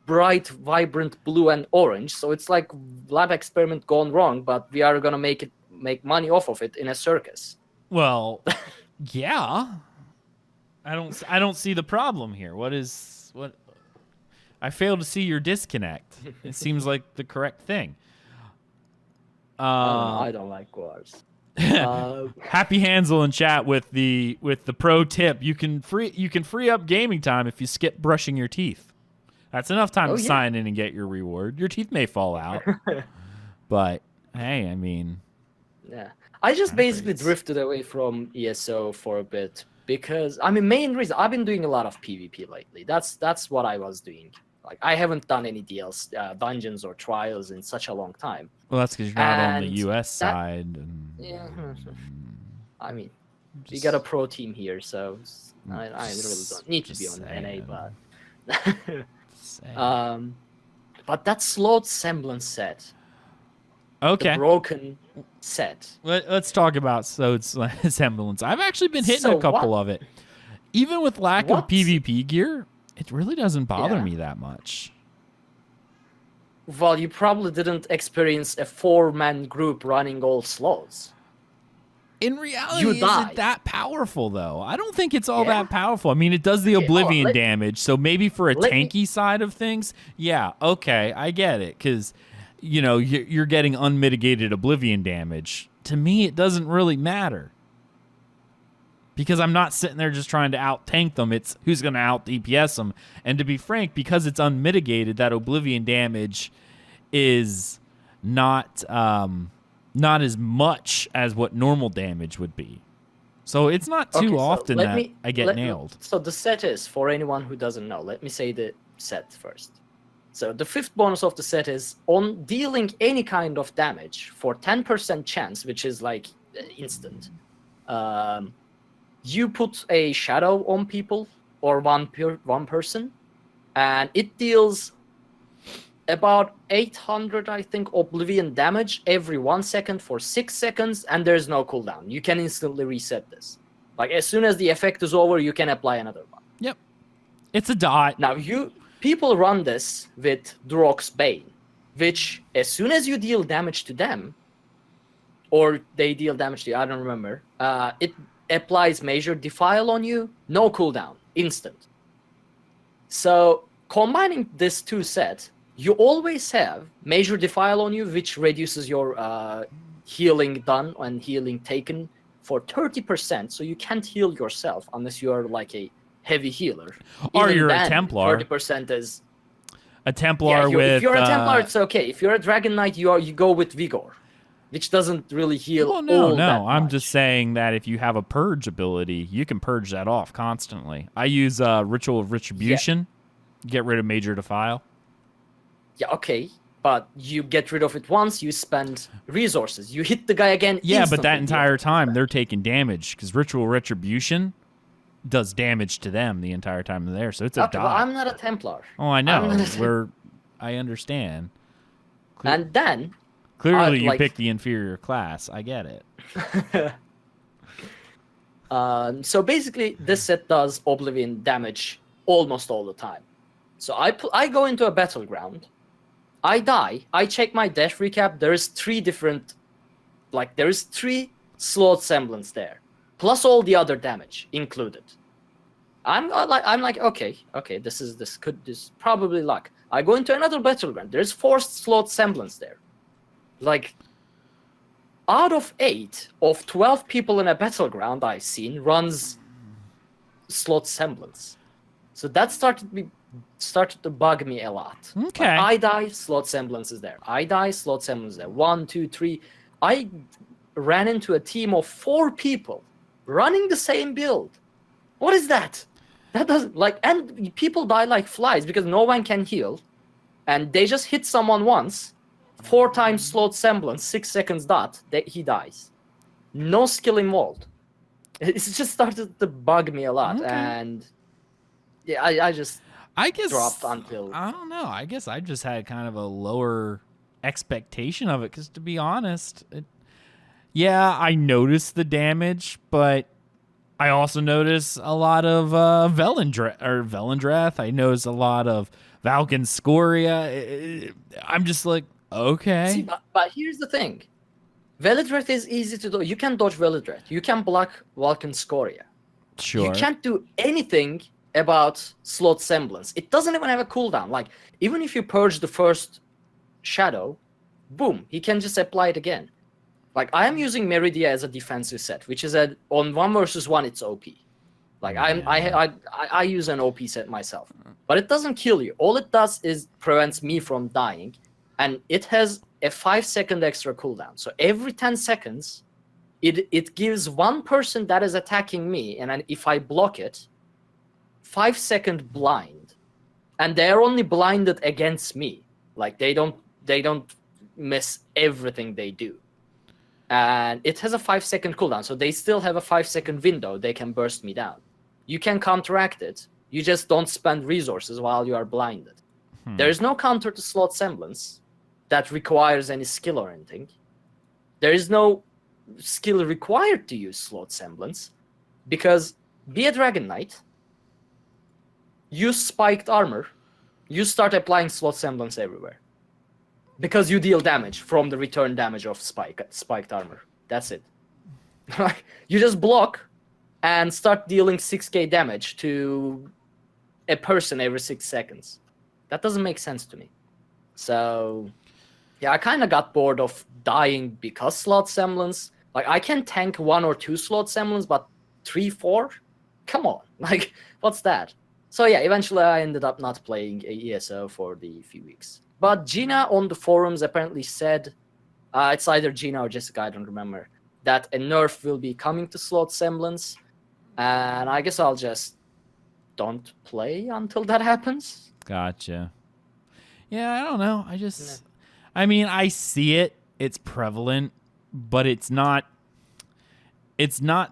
bright, vibrant blue and orange. So it's like lab experiment gone wrong, but we are going to make money off of it in a circus. Well, yeah. I don't see the problem here. What I fail to see your disconnect. It seems like the correct thing. I don't like Guars. Happy Hansel in chat with the pro tip. You can free up gaming time if you skip brushing your teeth. That's enough time to sign in and get your reward. Your teeth may fall out, but hey, I mean, yeah. I just basically drifted away from ESO for a bit because I mean, main reason I've been doing a lot of PvP lately. That's what I was doing. Like I haven't done any DLC, dungeons or trials in such a long time. Well, that's because you're not on the And U.S. that- side. And, Yeah, I mean, we just- got a pro team here, so I really just- don't need to be just on saying. NA, saying. but that slowed semblance set, Okay. the broken set. Let's talk about Sode's semblance. I've actually been hitting So a couple what- of it. Even with lack of What? PvP gear, it really doesn't bother Yeah. me that much. Well, you probably didn't experience a 4-man group running all slows. In reality, You is die. it that powerful, though? I don't think it's all Yeah. that powerful. I mean, it does the Okay, Oblivion let- damage, so maybe for a let me- tanky side of things, yeah, okay, I get it, because, you know, you're getting unmitigated Oblivion damage. To me, it doesn't really matter. Because I'm not sitting there just trying to out-tank them. It's who's going to out-DPS them. And to be frank, because it's unmitigated, that Oblivion damage is not as much as what normal damage would be. So it's not too Okay, so often let that me- I get nailed. So the set is, for anyone who doesn't know, let me say the set first. So the 5th bonus of the set is on dealing any kind of damage for 10% chance, which is like instant. You put a shadow on people or one person, and it deals about 800, I think, Oblivion damage every 1 second for 6 seconds, and there's no cooldown. You can instantly reset this. Like as soon as the effect is over, you can apply another one. Yep. It's a dot. Now people run this with Drock's Bane, which as soon as you deal damage to them, or they deal damage to you, I don't remember, it applies Major Defile on you, no cooldown, instant. So combining this two sets, you always have Major Defile on you, which reduces your healing done and healing taken for 30%, so you can't heal yourself unless you're like a heavy healer. Or Even you're a then, Templar. 30% is... A Templar with... if you're a Templar, it's okay. If you're a Dragon Knight, you go with Vigor, which doesn't really heal Well, no, all that I'm much. just saying that if you have a purge ability, you can purge that off constantly. I use Ritual of Retribution. Get rid of Major Defile. Yeah, okay. But you get rid of it once, you spend resources. You hit the guy again. Yeah, but that instantly. entire time they're taking damage because Ritual Retribution does damage to them the entire time they're there. So it's a Okay, dot. well, I'm not a Templar. Oh, I know. I'm not a I understand. And then Clearly, you like- picked the inferior class. I get it. so basically, this set does Oblivion damage almost all the time. So I go into a battleground, I die, I check my dash recap. There is 3 different, like there is 3 slot semblance there, plus all the other damage included. I'm like okay, this is probably luck. I go into another battleground. There's 4 slot semblance there. Like, out of 8 of 12 people in a battleground I've seen runs slot semblance. So that started to bug me a lot. Okay. Like, I die, slot semblance is there. I die, slot semblance is there. 1, 2, 3. I ran into a team of 4 people running the same build. What is that? That doesn't and people die like flies because no one can heal, and they just hit someone once. 4 times slot semblance, 6 seconds dot, he dies. No skill involved. It's just started to bug me a lot, Okay. and yeah, I just I guess dropped until... I don't know. I guess I just had kind of a lower expectation of it because, to be honest, yeah, I noticed the damage, but I also notice a lot of Velendrath. I notice a lot of Valken Scoria. I'm just like, okay. See, but here's the thing. Velendrath is easy to do. You can dodge Velendrath. You can block Vulcan Scoria. Sure. You can't do anything about slot semblance. It doesn't even have a cooldown. Like, even if you purge the first shadow, boom, he can just apply it again. Like, I am using Meridia as a defensive set, which is on 1 versus 1, it's OP. Like, I use an OP set myself. But it doesn't kill you. All it does is prevents me from dying. And it has a 5-second extra cooldown. So every 10 seconds, it gives one person that is attacking me, and then if I block it, 5-second blind, and they're only blinded against me. Like they don't miss everything they do, and it has a 5-second cooldown, so they still have a 5-second window they can burst me down. You can counteract it. You just don't spend resources while you are blinded. There is no counter to Slot Semblance that requires any skill or anything. There is no skill required to use Slot Semblance, because be a Dragon Knight, use spiked armor, you start applying Slot Semblance everywhere. Because you deal damage from the return damage of spiked armor. That's it. You just block and start dealing 6k damage to a person every 6 seconds. That doesn't make sense to me. So, yeah, I kind of got bored of dying because Slot Semblance. Like, I can tank 1 or 2 Slot Semblance, but 3, 4? Come on. Like, what's that? So, yeah, eventually I ended up not playing ESO for the few weeks. But Gina on the forums apparently said, it's either Gina or Jessica, I don't remember, that a nerf will be coming to Slot Semblance. And I guess I'll just don't play until that happens. Gotcha. Yeah, I don't know. I mean, I see it. It's prevalent, but it's not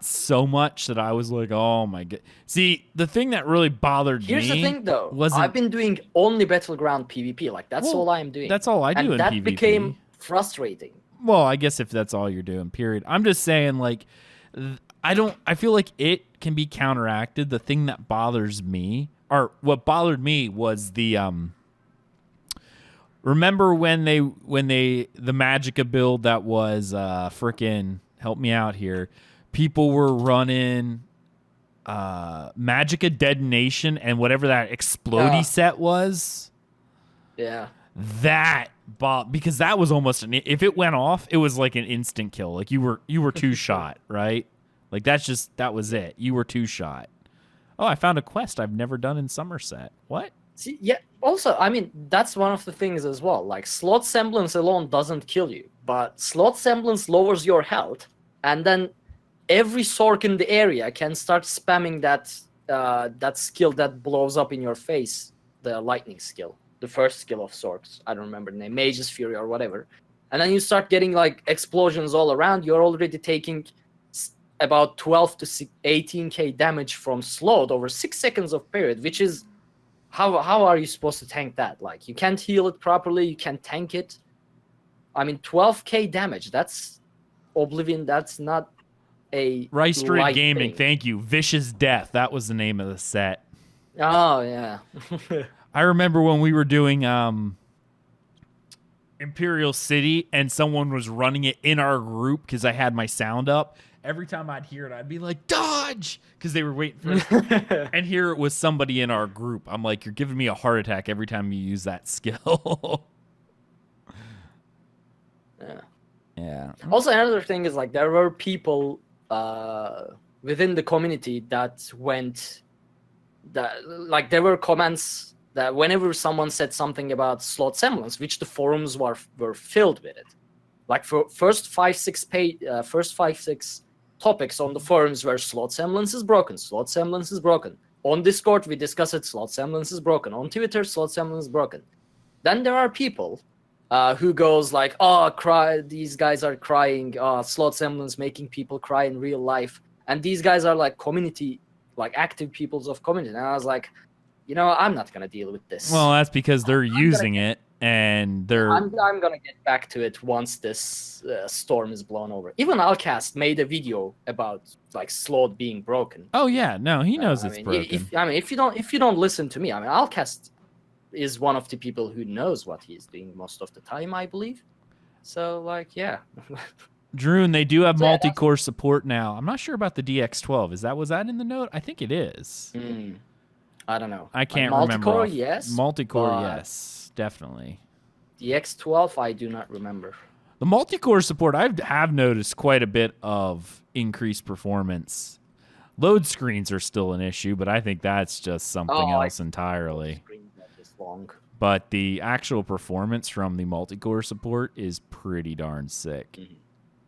so much that I was like, oh my god. See, the thing that really bothered me. Here's the thing, though. I've been doing only Battleground PvP. Like, that's all I'm doing. That's all I do in PvP. And that became frustrating. Well, I guess if that's all you're doing, period. I'm just saying, like, I feel like it can be counteracted. The thing that bothers me, or what bothered me, was the remember when the Magicka build that was frickin' help me out here. People were running Magicka Detonation and whatever that explodey set was. Yeah. Because that was almost if it went off, it was like an instant kill. Like you were two shot, right? Like that was it. You were two shot. Oh, I found a quest I've never done in Summerset. What? See, yeah. Also, I mean, that's one of the things as well. Like, Slot Semblance alone doesn't kill you, but Slot Semblance lowers your health, and then every Sork in the area can start spamming that skill that blows up in your face, the lightning skill, the first skill of Sorks. I don't remember the name, Mage's Fury or whatever. And then you start getting like explosions all around. You're already taking about 12 to 18k damage from Slot over 6 seconds of period, which is how are you supposed to tank that? Like, you can't heal it properly, you can't tank it. I mean, 12k damage, that's Oblivion, that's not a Rice Street Gaming, thing. Thank you. Vicious Death, that was the name of the set. Oh, yeah. I remember when we were doing Imperial City and someone was running it in our group because I had my sound up. Every time I'd hear it, I'd be like, dodge! Because they were waiting for it. And here it was somebody in our group. I'm like, you're giving me a heart attack every time you use that skill. Yeah. Yeah. Also, another thing is, like, there were people within the community that there were comments that whenever someone said something about Slot Semblance, which the forums were filled with it. Like, for first 5-6 topics on the forums were Slot Semblance is broken, Slot Semblance is broken. On Discord, we discuss it, Slot Semblance is broken. On Twitter, Slot Semblance is broken. Then there are people who goes like, these guys are crying, Slot Semblance making people cry in real life. And these guys are like community, like active peoples of community. And I was like, I'm not going to deal with this. Well, that's because they're using it. And they're. I'm gonna get back to it once this storm is blown over. Even Alcast made a video about like Slot being broken. Oh yeah, no, he knows it's broken. If you don't listen to me, I mean, Alcast is one of the people who knows what he's doing most of the time, I believe. So like, yeah. Drew, and they do have multi-core support now. I'm not sure about the DX12. Was that in the note? I think it is. I don't know. I can't remember. Multi-core, yes. Multi-core, yes. Definitely. The X12, I do not remember. The multi-core support, I have noticed quite a bit of increased performance. Load screens are still an issue, but I think that's just something else entirely. Long. But the actual performance from the multi-core support is pretty darn sick.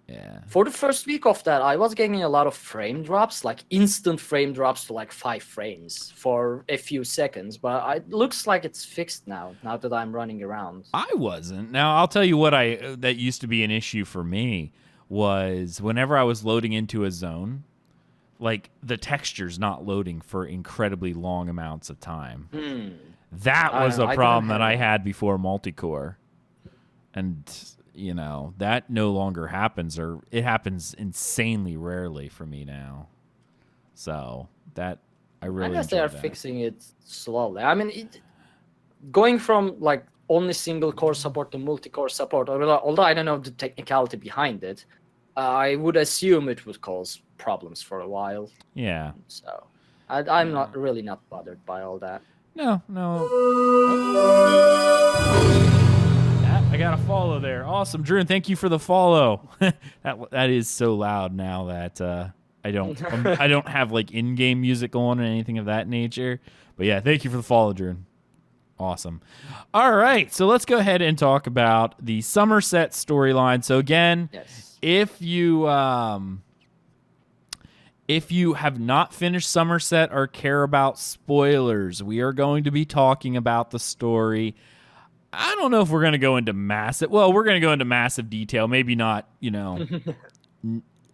Yeah. For the first week of that, I was getting a lot of frame drops, like instant frame drops to like 5 frames for a few seconds. But it looks like it's fixed now that I'm running around. I wasn't. Now, I'll tell you what that used to be an issue for me was whenever I was loading into a zone, like the texture's not loading for incredibly long amounts of time. That was a problem that I had before multicore. And, you know, that no longer happens, or it happens insanely rarely for me now. So that I really guess they are that. fixing it slowly. I mean, going from like only single core support to multi-core support, although I don't know the technicality behind it, I would assume it would cause problems for a while. Yeah. So I'm not bothered by all that. No. I got a follow there. Awesome, Drew. Thank you for the follow. that is so loud now that I don't have like in-game music on or anything of that nature. But yeah, thank you for the follow, Drew. Awesome. All right, so let's go ahead and talk about the Summerset storyline. So again, if you have not finished Summerset or care about spoilers, we are going to be talking about the story. I don't know if we're going to go into massive... Well, we're going to go into massive detail. Maybe not, you know,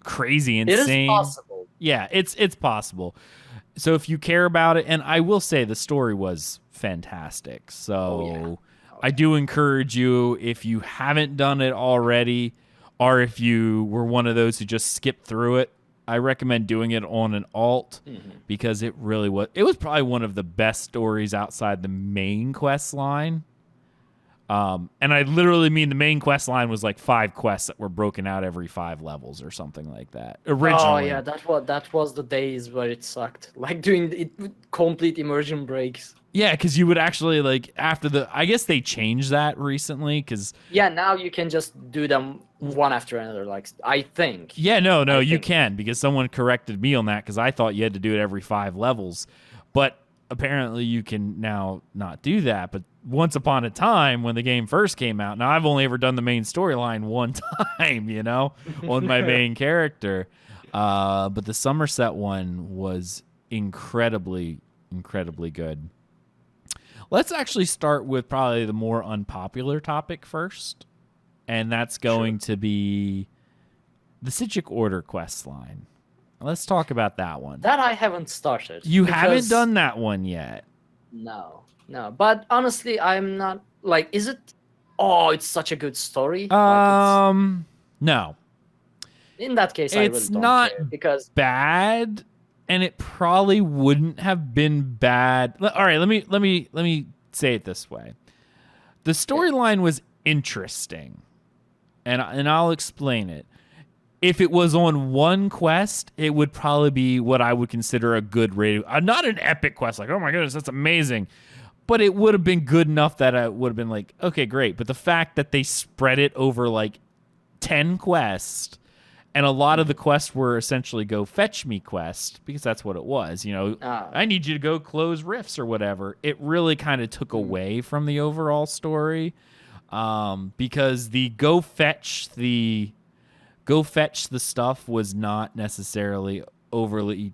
crazy insane. It is possible. Yeah, it's possible. So if you care about it... And I will say the story was fantastic. So I do encourage you, if you haven't done it already, or if you were one of those who just skipped through it, I recommend doing it on an alt because it really was... It was probably one of the best stories outside the main quest line. And I literally mean the main quest line was like 5 quests that were broken out every 5 levels or something like that. Originally. Oh yeah, that was the days where it sucked. Like doing it complete immersion breaks. Yeah, because you would actually like after the... I guess they changed that recently because... Yeah, now you can just do them one after another, like I think. Yeah, no, you can because someone corrected me on that because I thought you had to do it every 5 levels. But apparently you can now not do that. But once upon a time when the game first came out, now I've only ever done the main storyline one time, you know, on my main character. But the Summerset one was incredibly good. Let's actually start with probably the more unpopular topic first, and that's going to be the Psijic Order quest line. Let's talk about that one. That I haven't started. You haven't done that one yet. No. But honestly, I'm not like. Is it? Oh, it's such a good story. No. In that case, I really don't care because bad. And it probably wouldn't have been bad. All right, let me say it this way. The storyline was interesting, and I'll explain it. If it was on one quest, it would probably be what I would consider a good rating. Not an epic quest, like, oh my goodness, that's amazing. But it would have been good enough that I would have been like, okay, great. But the fact that they spread it over like 10 quests, and a lot of the quests were essentially go fetch me quests, because that's what it was. You know, I need you to go close rifts or whatever. It really kind of took away from the overall story, because the go fetch the stuff was not necessarily overly...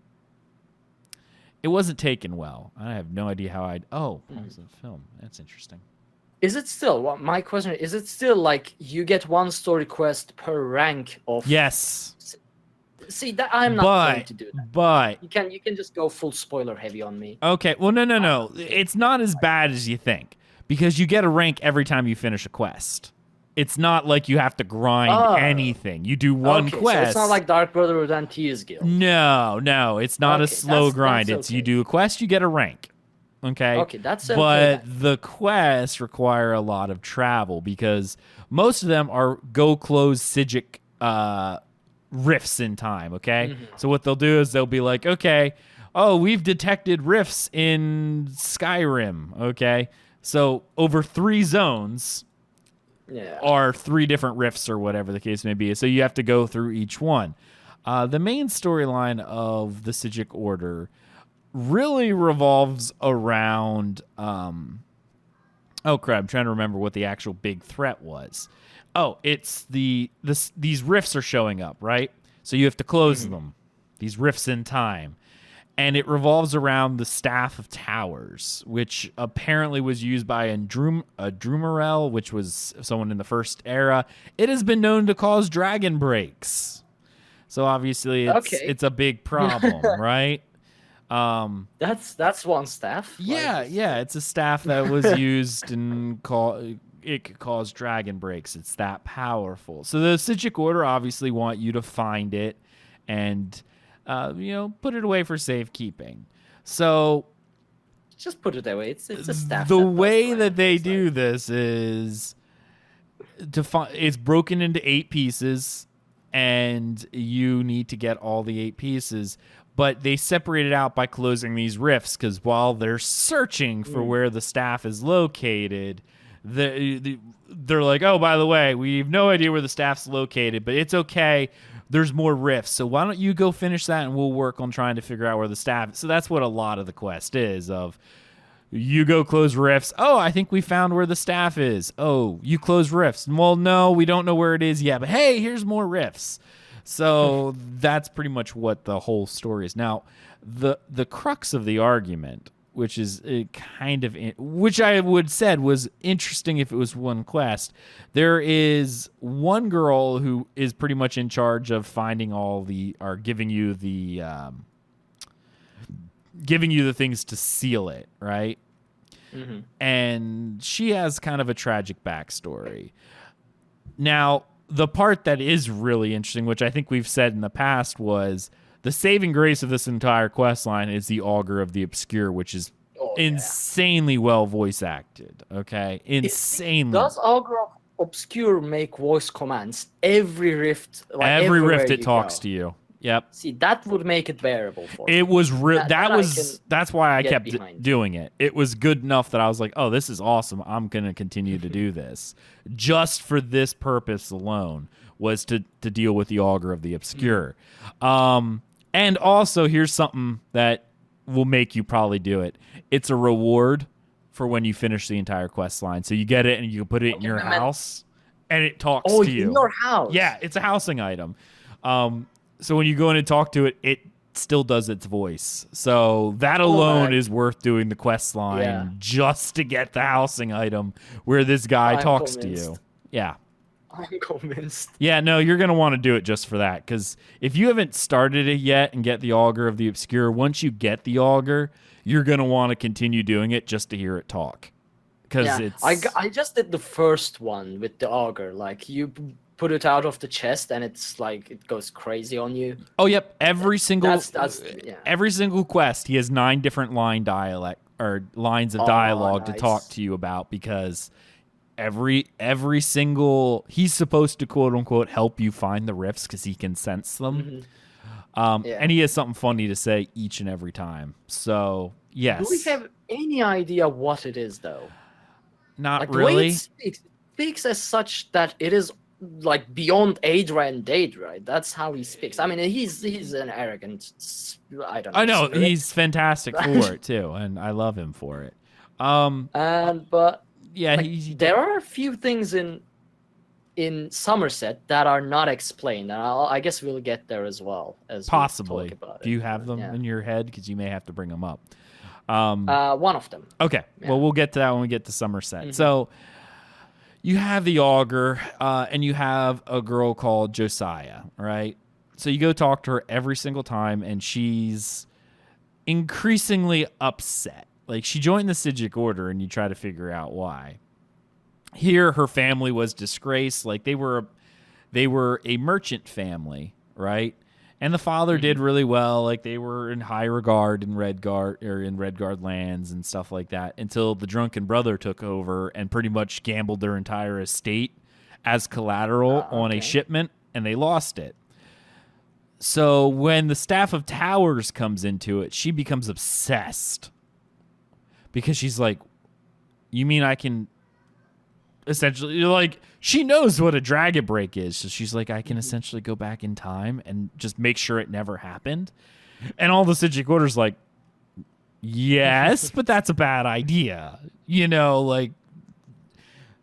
It wasn't taken well. I have no idea how I'd... Oh, pause the film. That's interesting. Is it still... My question is it still like you get one story quest per rank of... Yes. See, that I'm not going to do that. But... You can just go full spoiler heavy on me. Okay, well, no. It's not as bad as you think, because you get a rank every time you finish a quest. It's not like you have to grind anything. You do one quest. So it's not like Dark Brotherhood and Thieves Guild. No. It's not a slow grind. It's you do a quest, you get a rank. Okay, that's okay. But the quests require a lot of travel, because most of them are go close Psijic rifts in time, okay? So what they'll do is they'll be like, okay, we've detected rifts in Skyrim, okay? So over 3 zones... are 3 different rifts or whatever the case may be. So you have to go through each one. The main storyline of the Psijic Order really revolves around... oh, crap. I'm trying to remember what the actual big threat was. Oh, it's these rifts are showing up, right? So you have to close them. These rifts in time. And it revolves around the Staff of Towers, which apparently was used by Drumarel, which was someone in the First Era. It has been known to cause dragon breaks. So obviously it's a big problem, right? That's one staff. Yeah, it's a staff that was used and it could cause dragon breaks. It's that powerful. So the Psijic Order obviously want you to find it and put it away for safekeeping. So just put it away. It's a staff. The way that they do this is it's broken into 8 pieces, and you need to get all the 8 pieces. But they separate it out by closing these rifts, because while they're searching for where the staff is located, they're like, oh, by the way, we have no idea where the staff's located, but it's okay. There's more rifts, so why don't you go finish that, and we'll work on trying to figure out where the staff is. So that's what a lot of the quest is, of you go close rifts. Oh, I think we found where the staff is. Oh, you close rifts. Well, no, we don't know where it is yet, but hey, here's more rifts. So that's pretty much what the whole story is. Now, the crux of the argument, which is which I would said was interesting if it was one quest. There is one girl who is pretty much in charge of finding giving you the things to seal it, right? Mm-hmm. And she has kind of a tragic backstory. Now, the part that is really interesting, which I think we've said in the past, was the saving grace of this entire quest line is the Augur of the Obscure, which is insanely well voice acted. Okay, insanely. Does Augur of Obscure make voice commands every rift? Every rift it talks to you. Yep. See, that would make it bearable for me. It was real. That's why I kept doing it. It was good enough that I was like, oh, this is awesome. I'm going to continue to do this. Just for this purpose alone, was to deal with the Augur of the Obscure. And also, here's something that will make you probably do it. It's a reward for when you finish the entire quest line. So you get it and you can put it in your house, and it talks to you. In your house? Yeah, it's a housing item. So when you go in and talk to it, it still does its voice. So that alone is worth doing the quest line just to get the housing item where this guy talks to you. Yeah. I'm convinced. Yeah, no, you're going to want to do it just for that, because if you haven't started it yet and get the Augur of the Obscure, once you get the Augur, you're going to want to continue doing it just to hear it talk. I just did the first one with the Augur. Like, you put it out of the chest and it's like it goes crazy on you. Oh, yep. Every single quest, he has 9 different lines of dialogue to talk to you about, because every single, he's supposed to quote unquote help you find the rifts because he can sense them. And he has something funny to say each and every time. So yes. Do we have any idea what it is though? Not really. It speaks as such that it is like beyond Adra and Daedra. Right? That's how he speaks. I mean, he's an arrogant. I know spirit. He's fantastic for it too, and I love him for it. But yeah, like, there are a few things in Summerset that are not explained, and I guess we'll get there as well. As possibly. We talk about Do you have them in your head? Because you may have to bring them up. One of them. Okay. Yeah. Well, we'll get to that when we get to Summerset. Mm-hmm. So you have the Augur, and you have a girl called Josiah, right? So you go talk to her every single time, and she's increasingly upset. Like, she joined the Psijic Order, and you try to figure out why. Here, her family was disgraced. Like, they were a merchant family, right? And the father did really well. Like, they were in high regard in Redguard lands and stuff like that, until the drunken brother took over and pretty much gambled their entire estate as collateral on a shipment, and they lost it. So when the Staff of Towers comes into it, she becomes obsessed. Because she's like, you mean I can essentially, like, she knows what a dragon break is. So she's like, I can essentially go back in time and just make sure it never happened. And all the Psijic Order's like, yes, but that's a bad idea.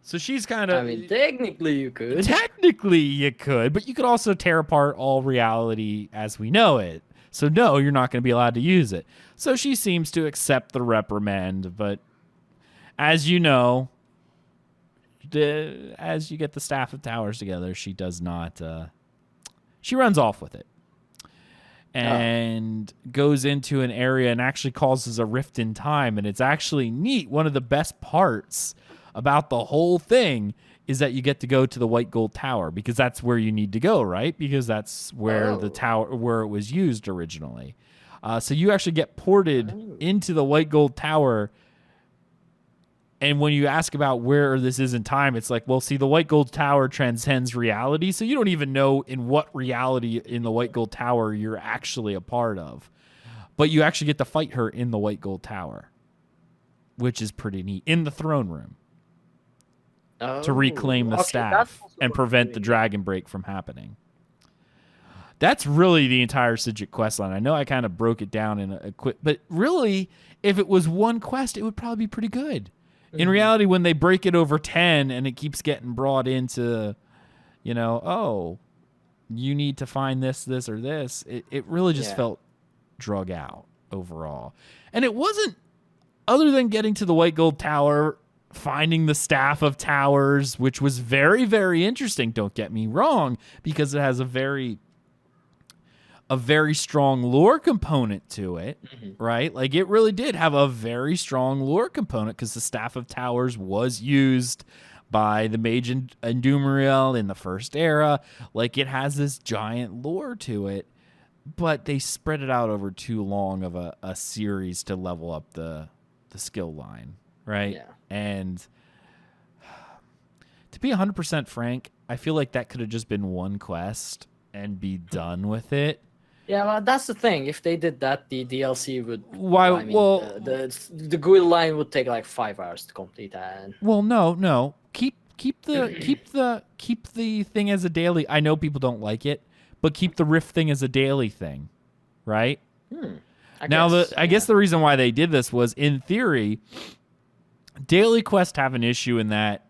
So she's kind of. I mean, technically you could. Technically you could, but you could also tear apart all reality as we know it. So no, you're not going to be allowed to use it. So she seems to accept the reprimand, but as you know, as you get the Staff of Towers together, she does not. She runs off with it and goes into an area and actually causes a rift in time. And it's actually neat. One of the best parts about the whole thing is that you get to go to the White Gold Tower because that's where you need to go, right? Because that's where the tower, where it was used originally. So you actually get ported into the White Gold Tower. And when you ask about where this is in time, it's like, well, see, the White Gold Tower transcends reality. So you don't even know in what reality in the White Gold Tower you're actually a part of. But you actually get to fight her in the White Gold Tower, which is pretty neat, in the throne room. To reclaim the staff and prevent the dragon break from happening. That's really the entire Psijic quest line. I know I kind of broke it down in a quick, but really, if it was one quest, it would probably be pretty good. In reality, when they break it over 10 and it keeps getting brought into, you know, oh, you need to find this, this, or this, it really just felt drug out overall. And it wasn't, other than getting to the White Gold Tower, finding the Staff of Towers, which was very, very interesting, don't get me wrong, because it has a very strong lore component to it, right? Like, it really did have a very strong lore component because the Staff of Towers was used by the Mage and Tamriel in the first era. Like, it has this giant lore to it, but they spread it out over too long of a series to level up the skill line, right? Yeah. And to be 100% frank, I feel like that could have just been one quest and be done with it. Yeah, well, that's the thing. If they did that, the DLC would. Why? I mean, well, the guild line would take like 5 hours to complete. And well, no. Keep the thing as a daily. I know people don't like it, but keep the rift thing as a daily thing, right? I guess the reason why they did this was, in theory, daily quests have an issue in that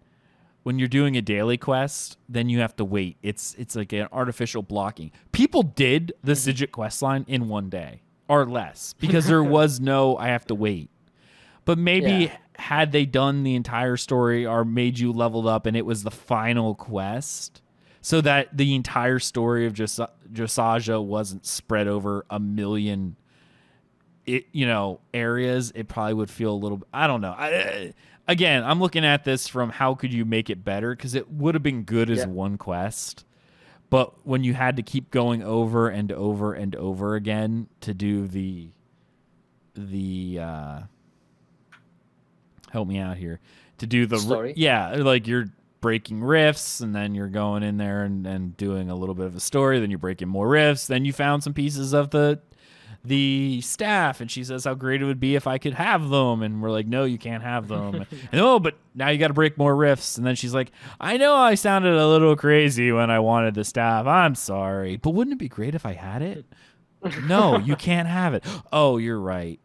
when you're doing a daily quest, then you have to wait. It's like an artificial blocking. People did the Psijic quest line in one day or less because there was no I have to wait. But maybe had they done the entire story or made you leveled up and it was the final quest, so that the entire story of Dressage wasn't spread over a million areas, it probably would feel a little, I don't know. Again, I'm looking at this from how could you make it better, because it would have been good as one quest. But when you had to keep going over and over and over again to do the help me out here, to do the story? Like you're breaking rifts and then you're going in there and doing a little bit of a story, then you're breaking more rifts, then you found some pieces of the staff, and she says how great it would be if I could have them, and we're like, no, you can't have them. And but now you got to break more rifts. And then she's like, I know I sounded a little crazy when I wanted the staff, I'm sorry, but wouldn't it be great if I had it? No, you can't have it. Oh, you're right,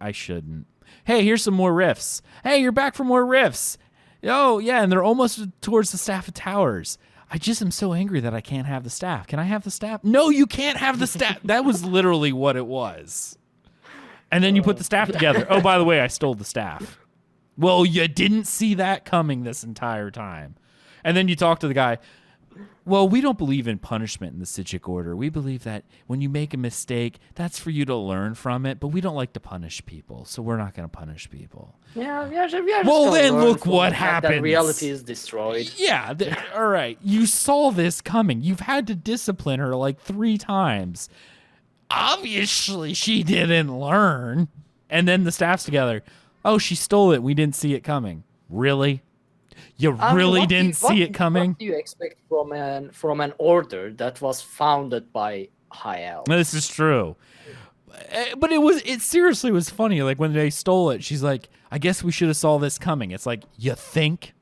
I shouldn't. Hey, here's some more rifts. Hey, you're back for more rifts. Oh yeah, and they're almost towards the Staff of Towers. I just am so angry that I can't have the staff. Can I have the staff? No, you can't have the staff. That was literally what it was. And then you put the staff together. Oh, by the way, I stole the staff. Well, you didn't see that coming this entire time. And then you talk to the guy. Well, we don't believe in punishment in the Psijic Order. We believe that when you make a mistake, that's for you to learn from it, but we don't like to punish people, so we're not going to punish people. Yeah. Well, then look what happens. That reality is destroyed. Yeah, all right. You saw this coming. You've had to discipline her like 3 times. Obviously, she didn't learn. And then the staff's together. Oh, she stole it. We didn't see it coming. Really? You really didn't see it coming? What do you expect from an order that was founded by high elves? This is true. But it seriously was funny. Like when they stole it, she's like, I guess we should have saw this coming. It's like, you think?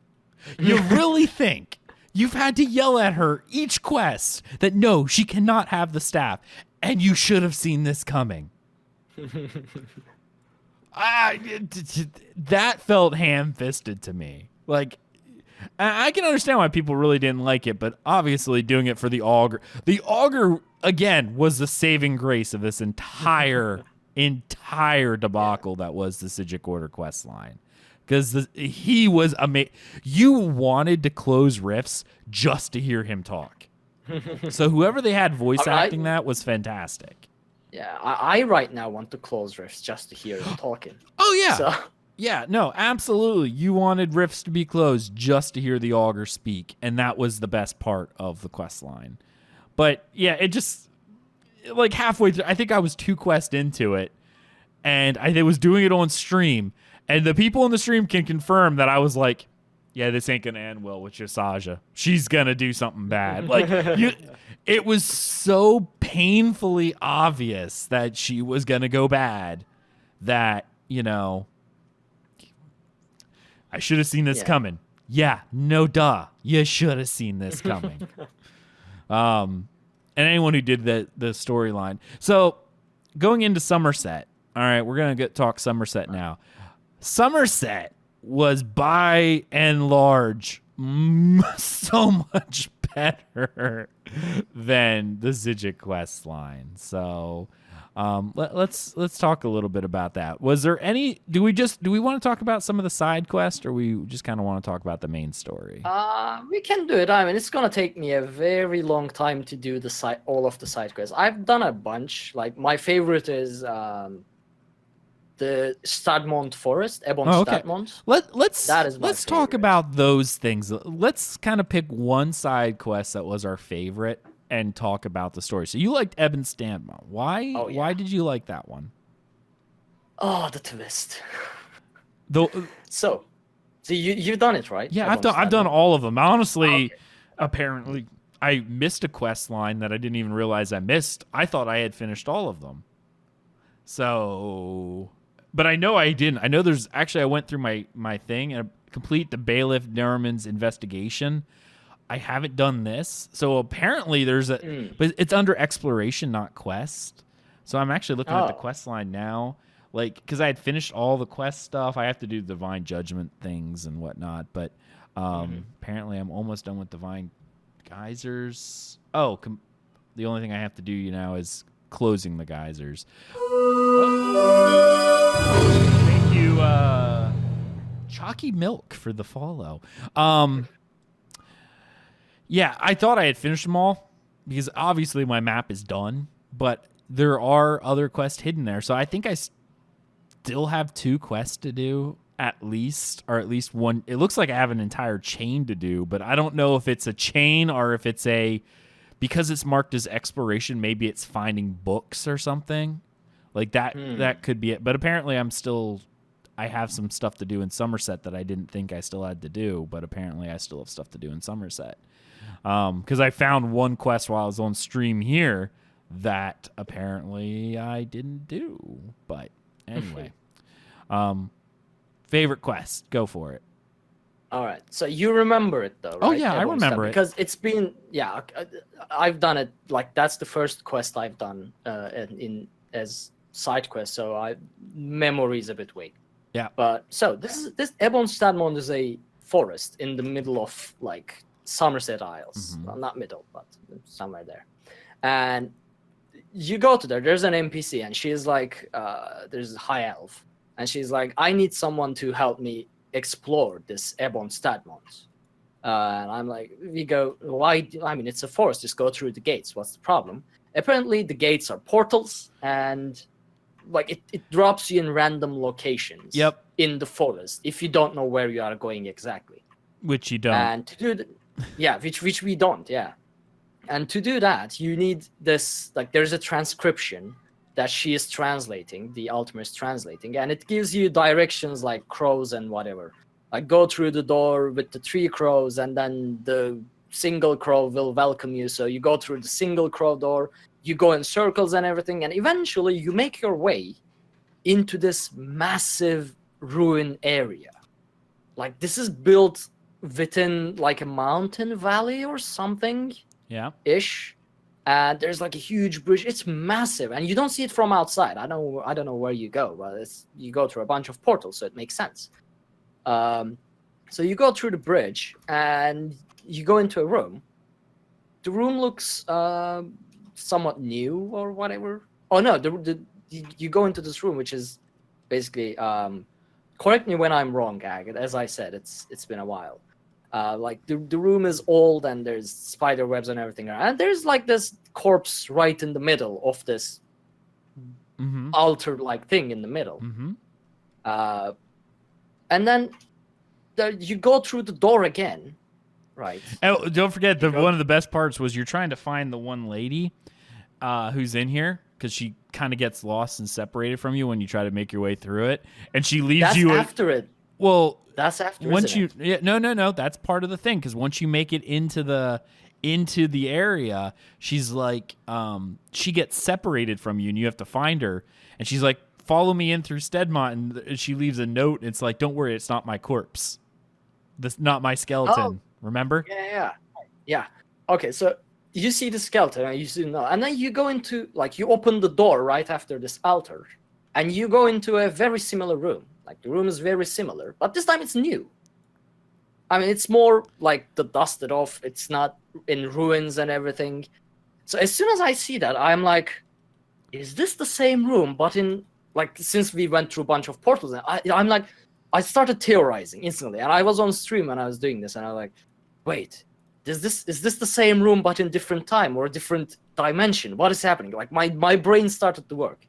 You really think? You've had to yell at her each quest that no, she cannot have the staff. And you should have seen this coming. That felt ham-fisted to me. Like, I can understand why people really didn't like it, but obviously doing it for the augur. The augur again was the saving grace of this entire debacle that was the Psijic Order quest line. Because he was amazing. You wanted to close rifts just to hear him talk. So whoever they had voice acting that was fantastic. Yeah, I right now want to close rifts just to hear him talking. Oh yeah. So. Yeah, no, absolutely. You wanted rifts to be closed just to hear the augur speak, and that was the best part of the quest line. But yeah, it just like halfway through, I think I was 2 quests into it, and I was doing it on stream, and the people in the stream can confirm that I was like, yeah, this ain't gonna end well with Yasaja. She's gonna do something bad. Like it was so painfully obvious that she was gonna go bad that, you know, I should have seen this coming. Yeah, no duh. You should have seen this coming. And anyone who did the storyline. So going into Summerset. All right, we're going to talk Summerset now. Summerset was by and large so much better than the Psijic quest line. So let's talk a little bit about that. Was there any? Do we want to talk about some of the side quests, or we just kind of want to talk about the main story? We can do it. I mean, it's gonna take me a very long time to do all of the side quests. I've done a bunch. Like my favorite is the Stadmont Forest, Ebon Stadmont. Let's talk about those things. Let's kind of pick one side quest that was our favorite and talk about the story. So you liked Ebon Stadmont. Why? Oh, yeah. Why did you like that one? Oh, the twist. So you've done it, right? Yeah, I've done all of them. Honestly, apparently I missed a quest line that I didn't even realize I missed. I thought I had finished all of them. So, but I know I didn't. I know there's actually I went through my thing and complete the Bailiff Nerman's investigation. I haven't done this. So apparently there's but it's under exploration, not quest. So I'm actually looking at the quest line now. Like, because I had finished all the quest stuff. I have to do divine judgment things and whatnot. But apparently I'm almost done with divine geysers. Oh, the only thing I have to do now is closing the geysers. Thank you, Chalky Milk, for the follow. Yeah, I thought I had finished them all because obviously my map is done, but there are other quests hidden there. So I think I still have 2 quests to do at least, or at least one. It looks like I have an entire chain to do, but I don't know if it's a chain or if it's because it's marked as exploration, maybe it's finding books or something like that. That could be it. But apparently I have some stuff to do in Summerset that I didn't think I still had to do, but apparently I still have stuff to do in Summerset. Because I found one quest while I was on stream here that apparently I didn't do. But anyway, favorite quest, go for it. All right, so you remember it though, right? Oh yeah, I remember it because it's been I've done it. Like that's the first quest I've done in as side quest, so memory is a bit weak. Yeah, but so this Ebon Stadmont is a forest in the middle of like Summerset Isles. Well, not middle, but somewhere there. And you go to there's an NPC, and she's like, there's a high elf, and she's like, I need someone to help me explore this Ebon Stadmont. And I'm like, we go, why? I mean, it's a forest, just go through the gates. What's the problem? Apparently, the gates are portals, and like it drops you in random locations. Yep. In the forest, if you don't know where you are going exactly. Which you don't. And to do which we don't, yeah. And to do that, you need this, like there's a transcription that she is translating, the Ultimate is translating, and it gives you directions like crows and whatever. Like go through the door with the 3 crows, and then the single crow will welcome you. So you go through the single crow door, you go in circles and everything, and eventually you make your way into this massive ruin area. Like this is built within like a mountain valley or something. Yeah. Ish. And there's like a huge bridge. It's massive, and you don't see it from outside. I don't know where you go, but you go through a bunch of portals, so it makes sense. So you go through the bridge and you go into a room. The room looks somewhat new or whatever. Oh no, you go into this room, which is basically correct me when I'm wrong, Ag. As I said, it's been a while. Like the room is old and there's spider webs and everything, and there's like this corpse right in the middle of this altar-like thing in the middle. And then you go through the door again, right? Oh, don't forget one of the best parts was you're trying to find the one lady who's in here because she kind of gets lost and separated from you when you try to make your way through it, and she leaves That's you after it. Well, that's after. Once you, no, that's part of the thing because once you make it into the area, she's like, she gets separated from you, and you have to find her, and she's like, follow me in through Stedmont, and she leaves a note. And it's like, don't worry, it's not my corpse. This not my skeleton. Remember? Yeah. Okay, so you see the skeleton, and you see and then you go into you open the door right after this altar, and you go into a very similar room. Like the room is very similar, but this time it's new. I mean, it's more like the dusted off. It's not in ruins and everything. So as soon as I see that, I'm like, is this the same room? But in since we went through a bunch of portals, and I'm like, I started theorizing instantly, and I was on stream when I was doing this, and I was like, wait, is this the same room but in different time or a different dimension? What is happening? Like my brain started to work.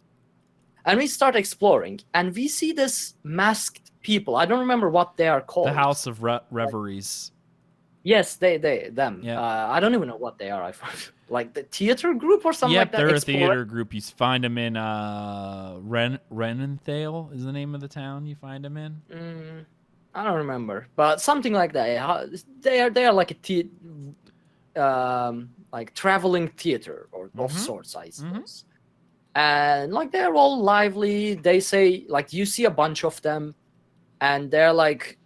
And we start exploring, and we see this masked people. I don't remember what they are called. The House of Reveries. Yes, them. Yeah. I don't even know what they are. I find like the theater group or something like that. They're a theater group. You find them in Renenthal is the name of the town. You find them in. I don't remember, but something like that. They are like a traveling theater or of sorts, I suppose. And they're all lively. They say you see a bunch of them, and they're like,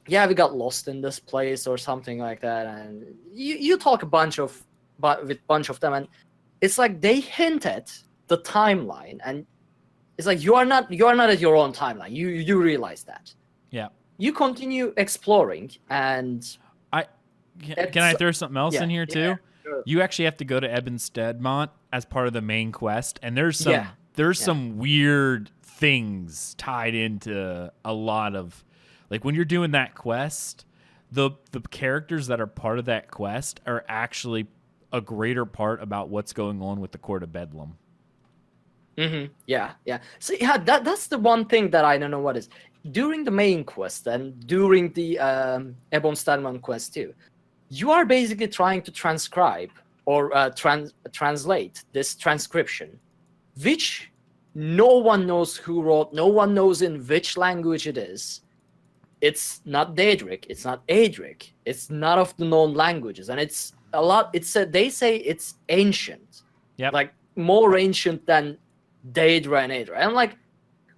yeah, we got lost in this place or something like that. And you talk with bunch of them, and it's like they hint at the timeline, and it's like you are not at your own timeline. You realize that. Yeah. You continue exploring, and can I throw something else in here too? Yeah, sure. You actually have to go to Ebonstedmont as part of the main quest, and there's some weird things tied into a lot of when you're doing that quest, the characters that are part of that quest are actually a greater part about what's going on with the Court of Bedlam. Yeah. So that's the one thing that I don't know what is. During the main quest and during the Ebonstedmont quest too, you are basically trying to transcribe or translate this transcription, which no one knows who wrote, no one knows in which language it is. It's not Daedric, it's not Aedric, it's none of the known languages, and it's a lot. They say it's ancient, more ancient than Daedra and Aedra. I'm like,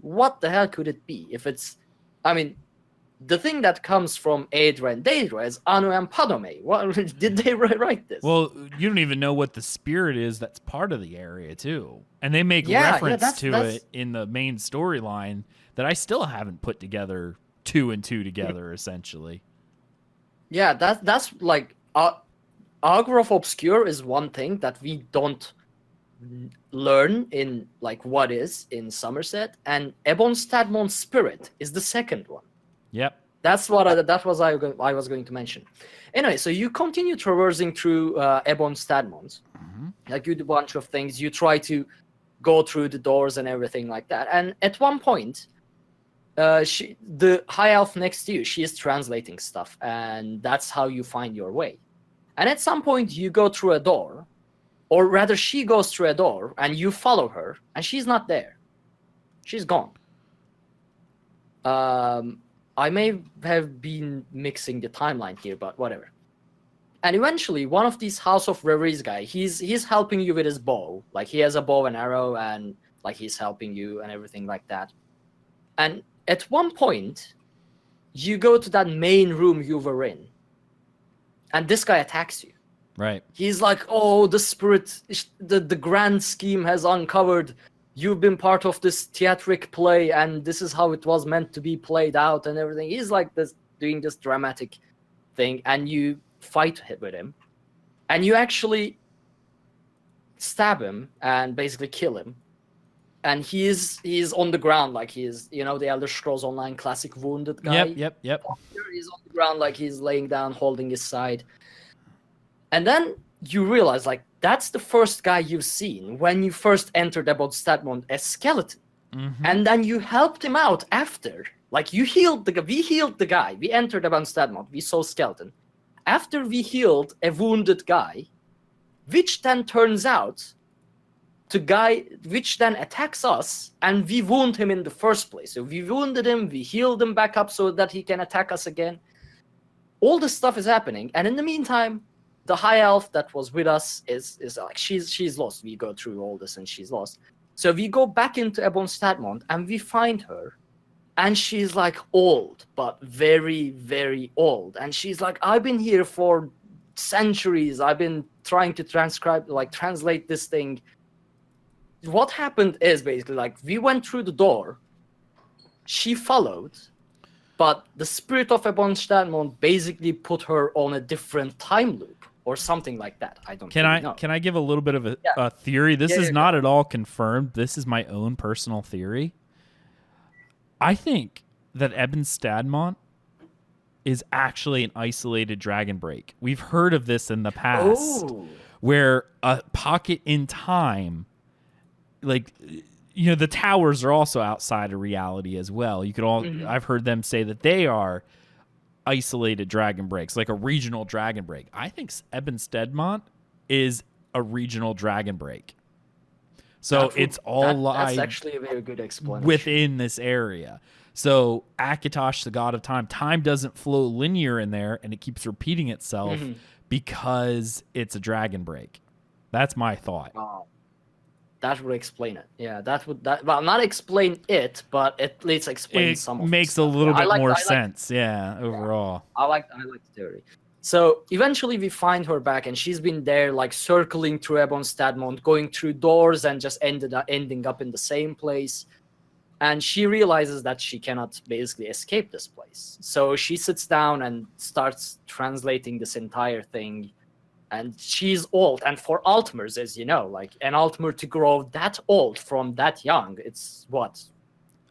what the hell could it be? If it's, I mean, the thing that comes from Aedra and Daedra is Anu and Padome. What did they write this? Well, you don't even know what the spirit is that's part of the area too, and they make reference to it in the main storyline that I still haven't put together 2 and 2 together. Essentially, yeah, that's like Augur of Obscure is one thing that we don't learn in what is in Summerset, and Ebonstedmont's spirit is the second one. Yep. That's what I was going to mention. Anyway, so you continue traversing through Ebonstedmont. You do a bunch of things. You try to go through the doors and everything like that. And at one point, the high elf next to you, she is translating stuff, and that's how you find your way. And at some point, you go through a door, or rather, she goes through a door, and you follow her, and she's not there. She's gone. I may have been mixing the timeline here, but whatever. And eventually, one of these House of Reveries guy, he's helping you with his bow. He has a bow and arrow, and he's helping you and everything like that. And at one point, you go to that main room you were in, and this guy attacks you. Right. He's like, oh, the spirit, the grand scheme has uncovered. You've been part of this theatric play, and this is how it was meant to be played out and everything. He's like this doing this dramatic thing, and you fight with him, and you actually stab him and basically kill him. And he's on the ground like he's, the Elder Scrolls Online classic wounded guy. Yep. He's on the ground like he's laying down, holding his side. And then you realize, like, that's the first guy you've seen when you first entered Ebon Stadmont as skeleton. Mm-hmm. And then you helped him out after. Like, we healed the guy. We entered Ebon Stadmont. We saw skeleton. After we healed a wounded guy, which then turns out which then attacks us, and we wound him in the first place. So we wounded him, we healed him back up so that he can attack us again. All this stuff is happening, and in the meantime, the high elf that was with us is like, she's lost. We go through all this and she's lost. So we go back into Ebon Stadmont and we find her, and she's like old, but very, very old. And she's like, I've been here for centuries. I've been trying to translate this thing. What happened is basically, like, we went through the door, she followed, but the spirit of Ebon Stadmont basically put her on a different time loop or something like that. I don't know. Can I give a little bit of a theory? This is not at all confirmed. This is my own personal theory. I think that Ebon Stadmont is actually an isolated dragon break. We've heard of this in the past, where a pocket in time, like, the towers are also outside of reality as well. You could I've heard them say that they are isolated dragon breaks, like a regional dragon break. I think Ebon Stadmont is a regional dragon break. So that's actually a very good explanation. Within this area. So Akatosh, the god of time, time doesn't flow linear in there, and it keeps repeating itself because it's a dragon break. That's my thought. That would explain it. Yeah, well, not explain it, but at least explain some of it. It makes a little bit more sense, overall. I like the theory. So eventually we find her back, and she's been there, like, circling through Ebon Stadmont, going through doors, and just ending up in the same place. And she realizes that she cannot basically escape this place. So she sits down and starts translating this entire thing. And she's old. And for Altmers, as you know, like, an Altmer to grow that old from that young, it's what?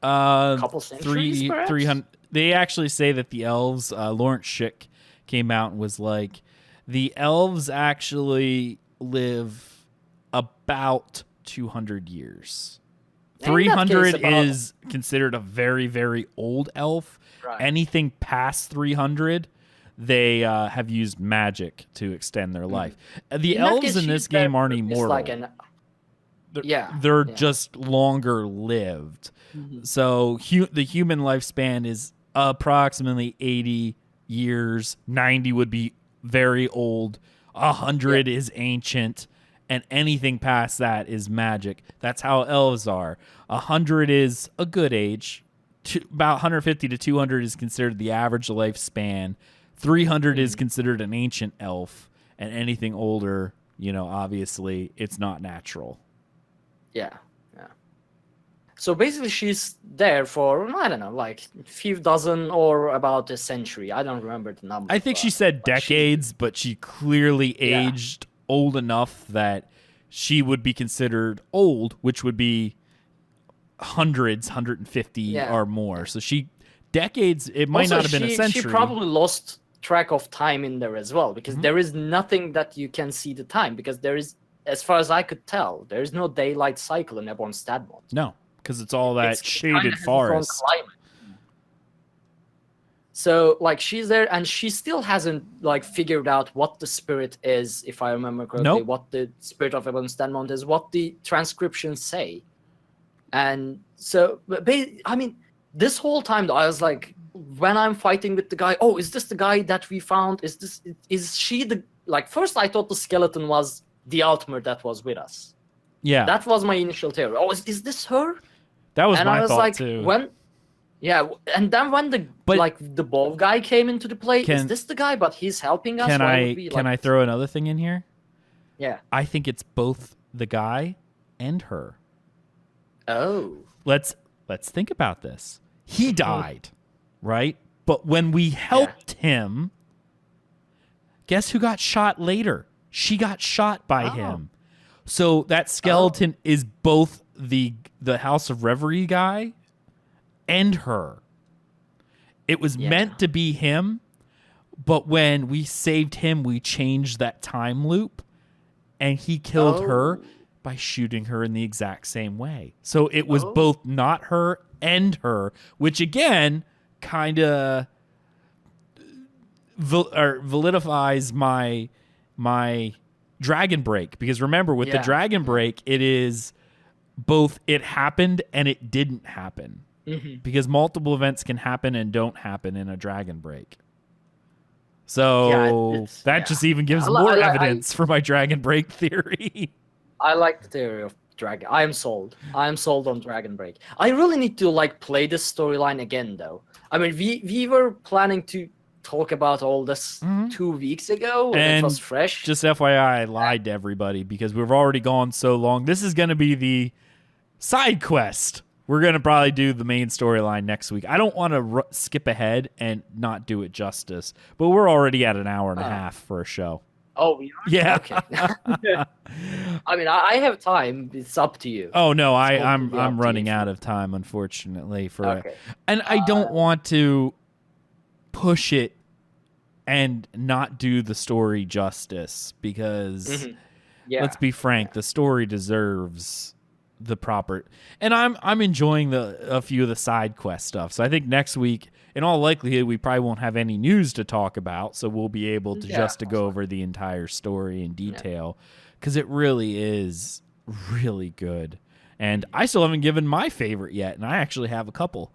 A couple centuries, 300. They actually say that the elves, Lawrence Schick came out and was like, the elves actually live about 200 years. 300 is considered a very, very old elf. Right. Anything past 300, they have used magic to extend their life. The elves in this game aren't immortal. They're just longer lived. So the human lifespan is approximately 80 years. 90 would be very old. 100 is ancient. And anything past that is magic. That's how elves are. 100 is a good age. About 150 to 200 is considered the average lifespan. 300 is considered an ancient elf. And anything older, obviously, it's not natural. Yeah. So basically she's there for, I don't know, like a few dozen or about a century. I don't remember the number. I think she said decades, but she clearly aged old enough that she would be considered old, which would be hundreds, 150 or more. So decades, it might not have been a century. She probably lost track of time in there as well, because there is nothing that you can see the time, because there is, as far as I could tell, there is no daylight cycle in Ebon Stadmont. No, because it's all that shaded forest. So, like, she's there, and she still hasn't, like, figured out what the spirit is, if I remember correctly, what the spirit of Ebon Stadmont is, what the transcriptions say. And so, I mean, this whole time, though, I was like, when I'm fighting with the guy, is this the guy that we found? Is she the, like, first I thought the skeleton was the Altmer that was with us. Yeah. That was my initial theory. Is this her? That was my thought, too. And then when the bow guy came into the play, is this the guy? But he's helping us. Can I throw another thing in here? Yeah. I think it's both the guy and her. Oh. Let's think about this. He died, right? But when we helped him, guess who got shot later? She got shot by him. So that skeleton is both the House of Reverie guy and her. It was meant to be him, but when we saved him, we changed that time loop, and he killed her by shooting her in the exact same way. So it was both not her and her, which again kind of validifies my Dragon Break, because remember with the Dragon Break, it is both it happened and it didn't happen, because multiple events can happen and don't happen in a Dragon Break. So that just even gives more evidence for my Dragon Break theory. I like the theory of Dragon. I am sold. I am sold on Dragon Break. I really need to like play this storyline again, though. I mean, we were planning to talk about all this 2 weeks ago, and it was fresh. Just FYI, I lied to everybody because we've already gone so long. This is going to be the side quest. We're going to probably do the main storyline next week. I don't want to skip ahead and not do it justice, but we're already at an hour and a half for a show. Oh, we are? Yeah. Okay. I mean, I have time. It's up to you. Oh no, I'm running out of time, unfortunately. And I don't want to push it and not do the story justice, because let's be frank, the story deserves the proper. And I'm enjoying a few of the side quest stuff. So I think next week, in all likelihood, we probably won't have any news to talk about, so we'll be able to go over the entire story in detail, because it really is really good. And I still haven't given my favorite yet, and I actually have a couple.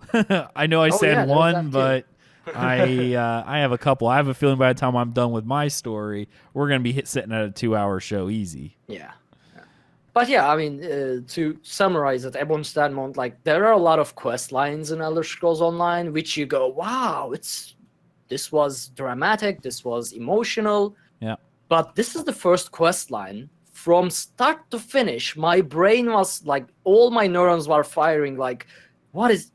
I know I said one, but I have a couple. I have a feeling by the time I'm done with my story, we're going to be sitting at a 2-hour show easy. Yeah. But yeah, I mean, to summarize it, Ebon Stadmont, like, there are a lot of quest lines in Elder Scrolls Online, which you go, wow, this was dramatic, this was emotional. Yeah. But this is the first quest line. From start to finish, my brain was like, all my neurons were firing, like, is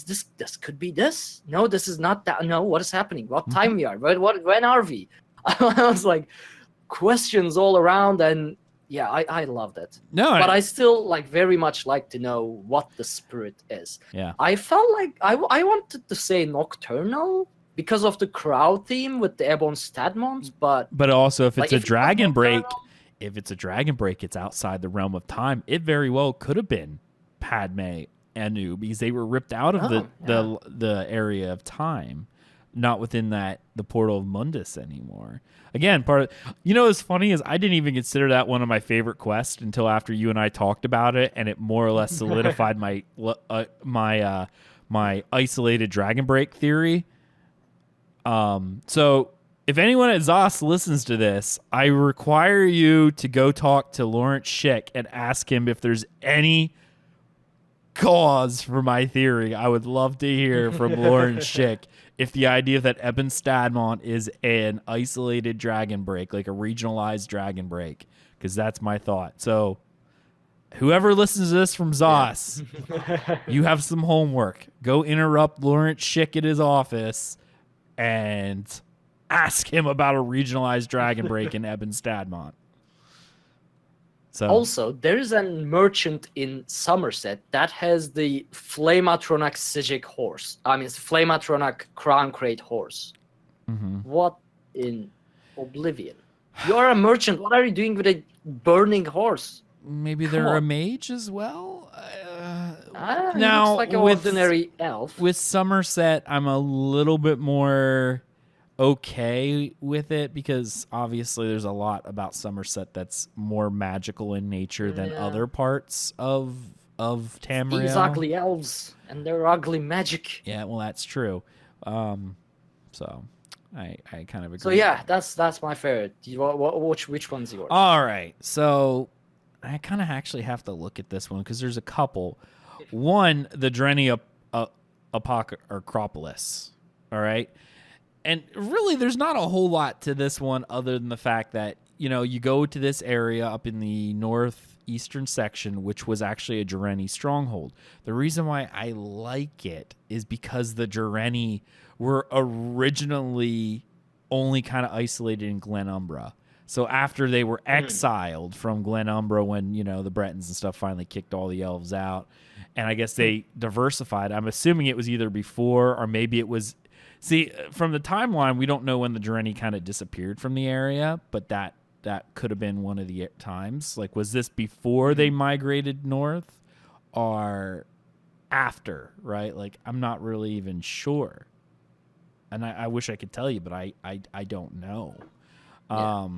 this could be this? No, this is not that. No, what is happening? What time we are? When are we? I was like, questions all around, and yeah, I loved it. But I still very much like to know what the spirit is. Yeah. I felt like I wanted to say nocturnal because of the crowd theme with the Ebon Stadmont, but also if it's a Dragon Break, it's outside the realm of time. It very well could have been Padme Anu, because they were ripped out of the area of time, not within the portal of Mundus anymore. Again, what's funny is I didn't even consider that one of my favorite quests until after you and I talked about it, and it more or less solidified my isolated Dragon Break theory. So if anyone at ZOS listens to this, I require you to go talk to Lawrence Schick and ask him if there's any cause for my theory. I would love to hear from Lawrence Schick if the idea that Ebon Stadmont is an isolated Dragon Break, like a regionalized Dragon Break, because that's my thought. So whoever listens to this from ZOS, you have some homework. Go interrupt Lawrence Schick at his office and ask him about a regionalized Dragon Break in Ebon Stadmont. So. Also, there is a merchant in Summerset that has the Flamatronic Psijic horse. I mean, it's Flamatronic Crown Crate horse. What in Oblivion? You're a merchant. What are you doing with a burning horse? Maybe they're a mage as well? Now, looks like an ordinary elf. With Summerset, I'm a little bit more okay with it, because obviously there's a lot about Summerset that's more magical in nature than other parts of Tamriel. These ugly elves and their ugly magic. Yeah, well, that's true. So I kind of agree. So yeah, that's my favorite. Which one's yours? All right, so I kind of actually have to look at this one because there's a couple. One, the Dreni Acropolis. All right. And really, there's not a whole lot to this one other than the fact that, you go to this area up in the north eastern section, which was actually a Jareni stronghold. The reason why I like it is because the Jareni were originally only kind of isolated in Glenumbra. So after they were exiled from Glenumbra when, the Bretons and stuff finally kicked all the elves out, and I guess they diversified. I'm assuming it was either before or maybe it was... See, from the timeline, we don't know when the Jareni kind of disappeared from the area, but that could have been one of the times. Like, was this before they migrated north or after, right? Like, I'm not really even sure. And I wish I could tell you, but I don't know. Yeah.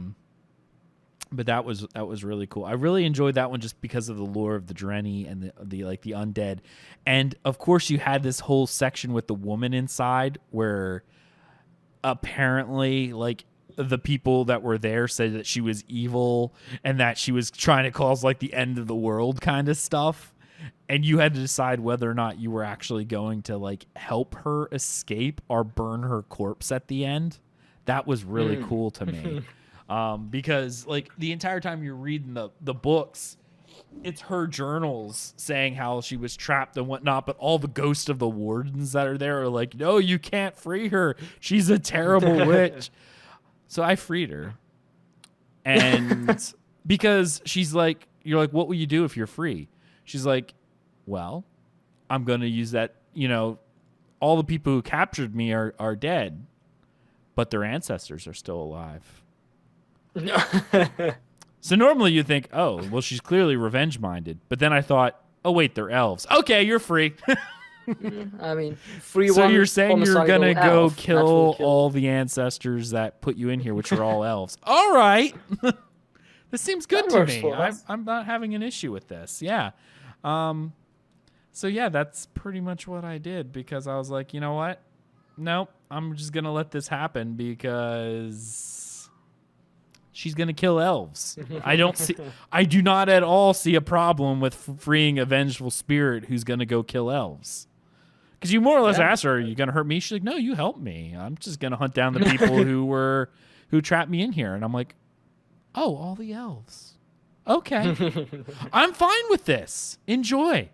But that was really cool. I really enjoyed that one just because of the lore of the Jareni and the undead. And of course you had this whole section with the woman inside where apparently like the people that were there said that she was evil and that she was trying to cause like the end of the world kind of stuff. And you had to decide whether or not you were actually going to like help her escape or burn her corpse at the end. That was really cool to me. Because like the entire time you're reading the books, it's her journals saying how she was trapped and whatnot, but all the ghosts of the wardens that are there are like, no, you can't free her. She's a terrible witch. So I freed her. And because she's like, you're like, what will you do if you're free? She's like, well, I'm going to use that, all the people who captured me are dead, but their ancestors are still alive. So normally you think, oh, well, she's clearly revenge-minded. But then I thought, oh, wait, they're elves. Okay, you're free. I mean, free so one. You're saying you're going to go kill kill all the ancestors that put you in here, which are all elves. All right. This seems good to me. I'm not having an issue with this. Yeah. So, yeah, that's pretty much what I did because I was like, you know what? Nope, I'm just going to let this happen because... she's going to kill elves. I do not at all see a problem with freeing a vengeful spirit who's going to go kill elves. Because you more or less asked her, are you going to hurt me? She's like, no, you help me. I'm just going to hunt down the people who trapped me in here. And I'm like, oh, all the elves. Okay. I'm fine with this. Enjoy.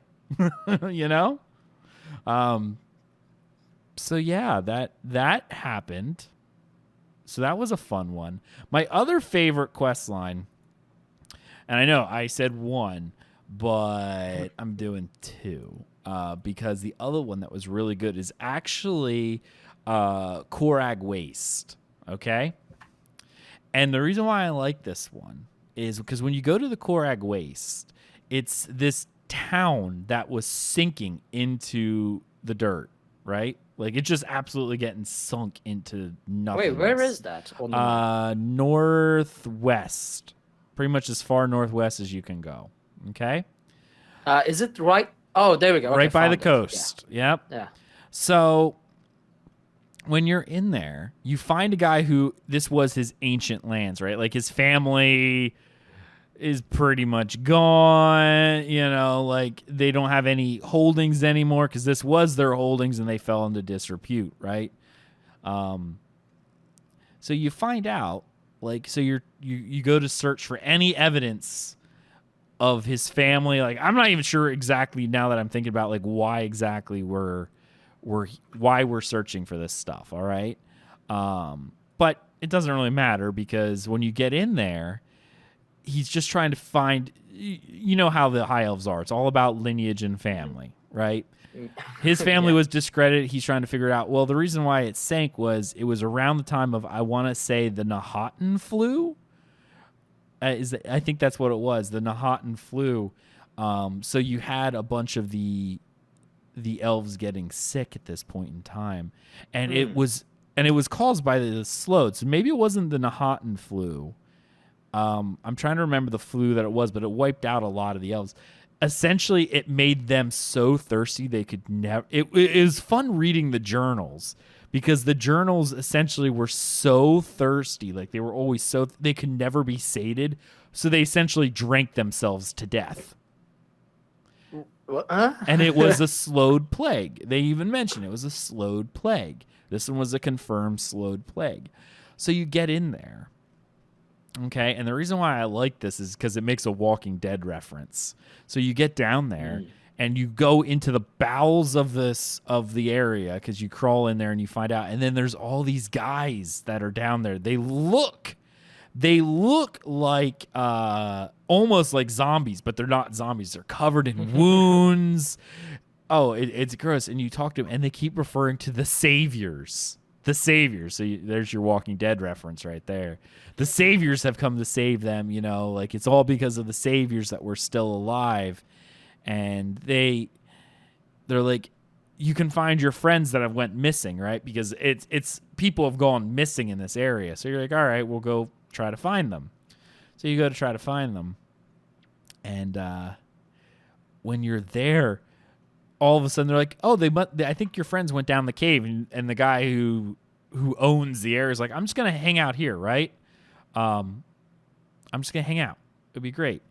So yeah, that happened. So that was a fun one. My other favorite quest line, and I know I said one, but I'm doing two because the other one that was really good is actually Korag Waste, okay? And the reason why I like this one is because when you go to the Korag Waste, it's this town that was sinking into the dirt, right? Like, it's just absolutely getting sunk into nothing. Wait, where is that? On the map? Northwest. Pretty much as far northwest as you can go. Okay? Is it right? Oh, there we go. Okay, right by the it. coast. Yeah. Yep. Yeah. So, when you're in there, you find a guy who, this was his ancient lands, right? Like, his family is pretty much gone, like they don't have any holdings anymore because this was their holdings and they fell into disrepute, right? So you find out, like, so you go to search for any evidence of his family. Like, I'm not even sure exactly now that I'm thinking about like why exactly we're searching for this stuff, all right? But it doesn't really matter because when you get in there, he's just trying to find, how the High Elves are. It's all about lineage and family, right? His family was discredited. He's trying to figure it out. Well, the reason why it sank was it was around the time of, I want to say, the Nahatan flu. I think that's what it was, the Nahatan flu. So you had a bunch of the elves getting sick at this point in time, and it was caused by the Sload. So maybe it wasn't the Nahatan flu. I'm trying to remember the flu that it was, but it wiped out a lot of the elves. Essentially, it made them so thirsty they could never... It was fun reading the journals because the journals essentially were so thirsty. Like, they were always so... They could never be sated, so they essentially drank themselves to death. And it was a Sload plague. They even mentioned it was a Sload plague. This one was a confirmed Sload plague. So you get in there. Okay, and the reason why I like this is because it makes a Walking Dead reference. So you get down there and you go into the bowels of the area because you crawl in there and you find out, and then there's all these guys that are down there. They look like almost like zombies, but they're not zombies. They're covered in wounds. Oh, it's gross. And you talk to them, and they keep referring to the saviors. The saviors. So there's your Walking Dead reference right there. The saviors have come to save them, like it's all because of the saviors that we're still alive. And they're like, you can find your friends that have went missing, right? Because it's people have gone missing in this area. So you're like, all right, we'll go try to find them. So you go to try to find them. And when you're there, all of a sudden they're like, oh, I think your friends went down the cave, and the guy who owns the area is like, I'm just gonna hang out here, right? I'm just gonna hang out. It'd be great.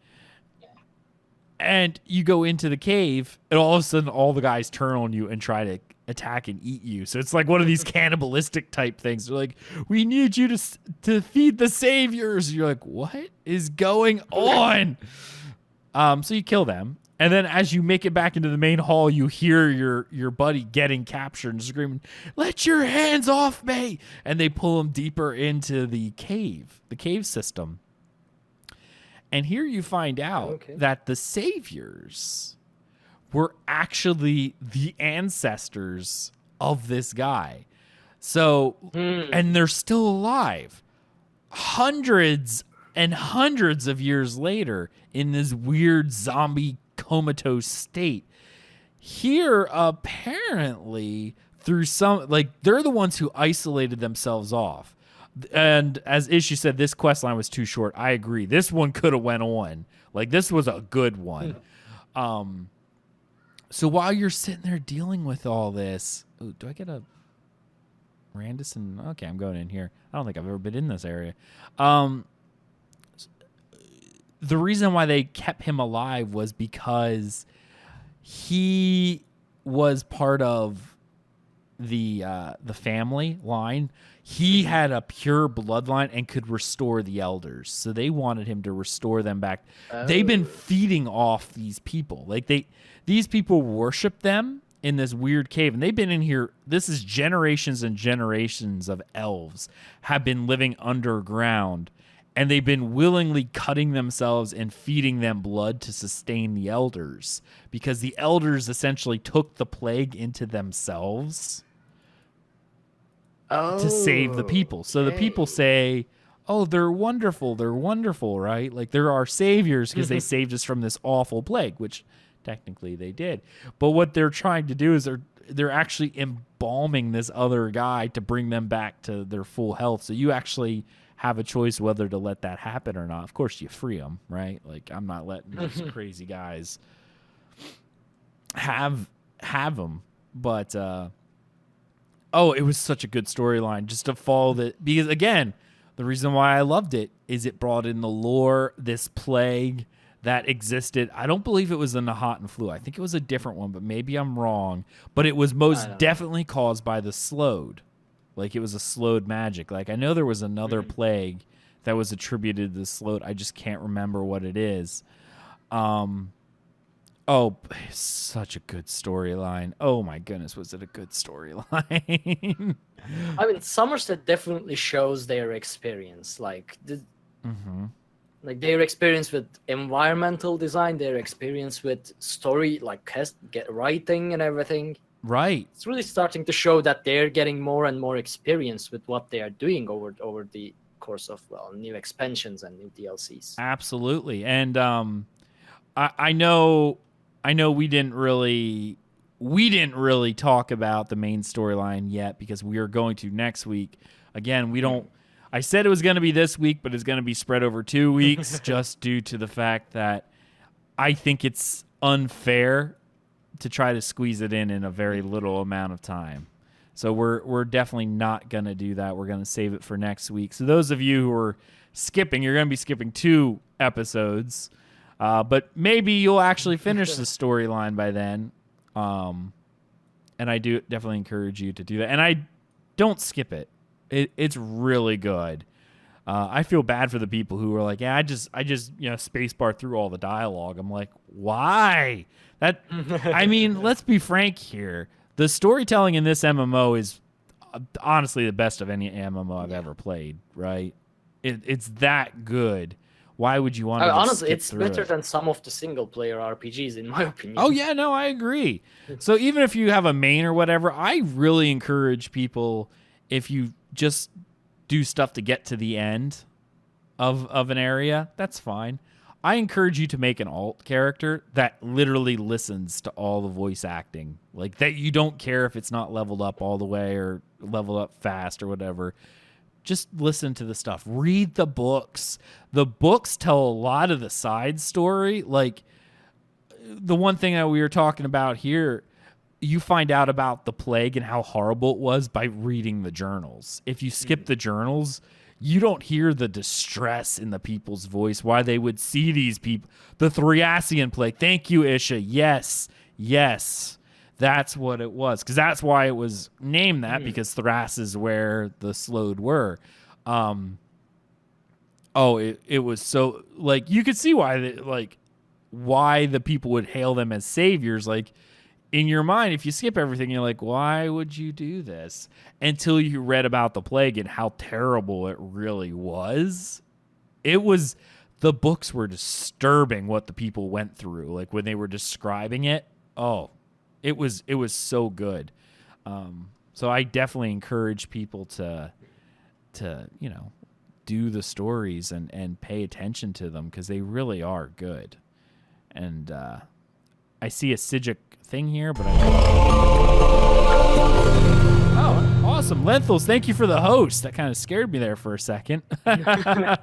And you go into the cave, and all of a sudden all the guys turn on you and try to attack and eat you. So it's like one of these cannibalistic type things. They're like, we need you to feed the saviors. You're like, what is going on? So you kill them. And then as you make it back into the main hall, you hear your buddy getting captured and screaming, let your hands off me. And they pull him deeper into the cave system. And here you find out that the saviors were actually the ancestors of this guy. So, and they're still alive. Hundreds and hundreds of years later in this weird zombie comatose state. Here, apparently, through they're the ones who isolated themselves off. And as Issue said, this quest line was too short. I agree. This one could have went on. Like, this was a good one. So while you're sitting there dealing with all this, do I get a Randison? Okay, I'm going in here. I don't think I've ever been in this area. The reason why they kept him alive was because he was part of the family line. He had a pure bloodline and could restore the elders. So they wanted him to restore them back. They've been feeding off these people. Like these people worship them in this weird cave, and they've been in here. This is generations and generations of elves have been living underground, and they've been willingly cutting themselves and feeding them blood to sustain the elders, because the elders essentially took the plague into themselves to save the people. So the people say, oh, they're wonderful, right? Like, they're our saviors because they saved us from this awful plague, which technically they did. But what they're trying to do is they're actually embalming this other guy to bring them back to their full health. So you actually have a choice whether to let that happen or not. Of course, you free them, right? Like, I'm not letting these crazy guys have them. But it was such a good storyline just to follow that, because again, the reason why I loved it is it brought in the lore, this plague that existed. I don't believe it was the Nahat flu. I think it was a different one, but maybe I'm wrong. But it was most definitely caused by the Slowed. Like, it was a Slowed magic. Like, I know there was another plague that was attributed to the Slowed. I just can't remember what it is. Such a good storyline. Oh my goodness, was it a good storyline? I mean, Summerset definitely shows their experience. Like, like their experience with environmental design, their experience with story, like writing and everything. Right. It's really starting to show that they're getting more and more experience with what they are doing over the course of new expansions and new DLCs. Absolutely. And I know we didn't really talk about the main storyline yet, because we are going to next week. Again, I said it was going to be this week, but it's going to be spread over 2 weeks just due to the fact that I think it's unfair to try to squeeze it in a very little amount of time. So we're definitely not going to do that. We're going to save it for next week. So those of you who are skipping, you're going to be skipping 2 episodes. But maybe you'll actually finish the storyline by then. And I do definitely encourage you to do that. And I don't skip it. It's really good. I feel bad for the people who are like, yeah, I just spacebar through all the dialogue. I'm like, why? I mean, let's be frank here. The storytelling in this MMO is honestly the best of any MMO I've ever played. Right? It's that good. Why would you want to honestly, skip it's through better it? than some of the single player RPGs, in my opinion. Oh yeah, no, I agree. So even if you have a main or whatever, I really encourage people, if you just do stuff to get to the end of an area, that's fine. I encourage you to make an alt character that literally listens to all the voice acting. Like that you don't care if it's not leveled up all the way or leveled up fast or whatever. Just listen to the stuff. Read the books. The books tell a lot of the side story. Like the one thing that we were talking about here, you find out about the plague and how horrible it was by reading the journals. If you skip the journals, you don't hear the distress in the people's voice, why they would see these people. The Thriasian plague. Thank you, Isha. Yes. Yes. That's what it was, because that's why it was named that, because Thras is where the Slowed were. It was so, like, you could see why the people would hail them as saviors. Like, in your mind, if you skip everything, you're like, why would you do this? Until you read about the plague and how terrible it really was. The books were disturbing what the people went through. Like, when they were describing it, it was so good. So I definitely encourage people to do the stories and pay attention to them, because they really are good. And I see a Psijic thing here, but oh, awesome. Lenthals, thank you for the host. That kind of scared me there for a second. I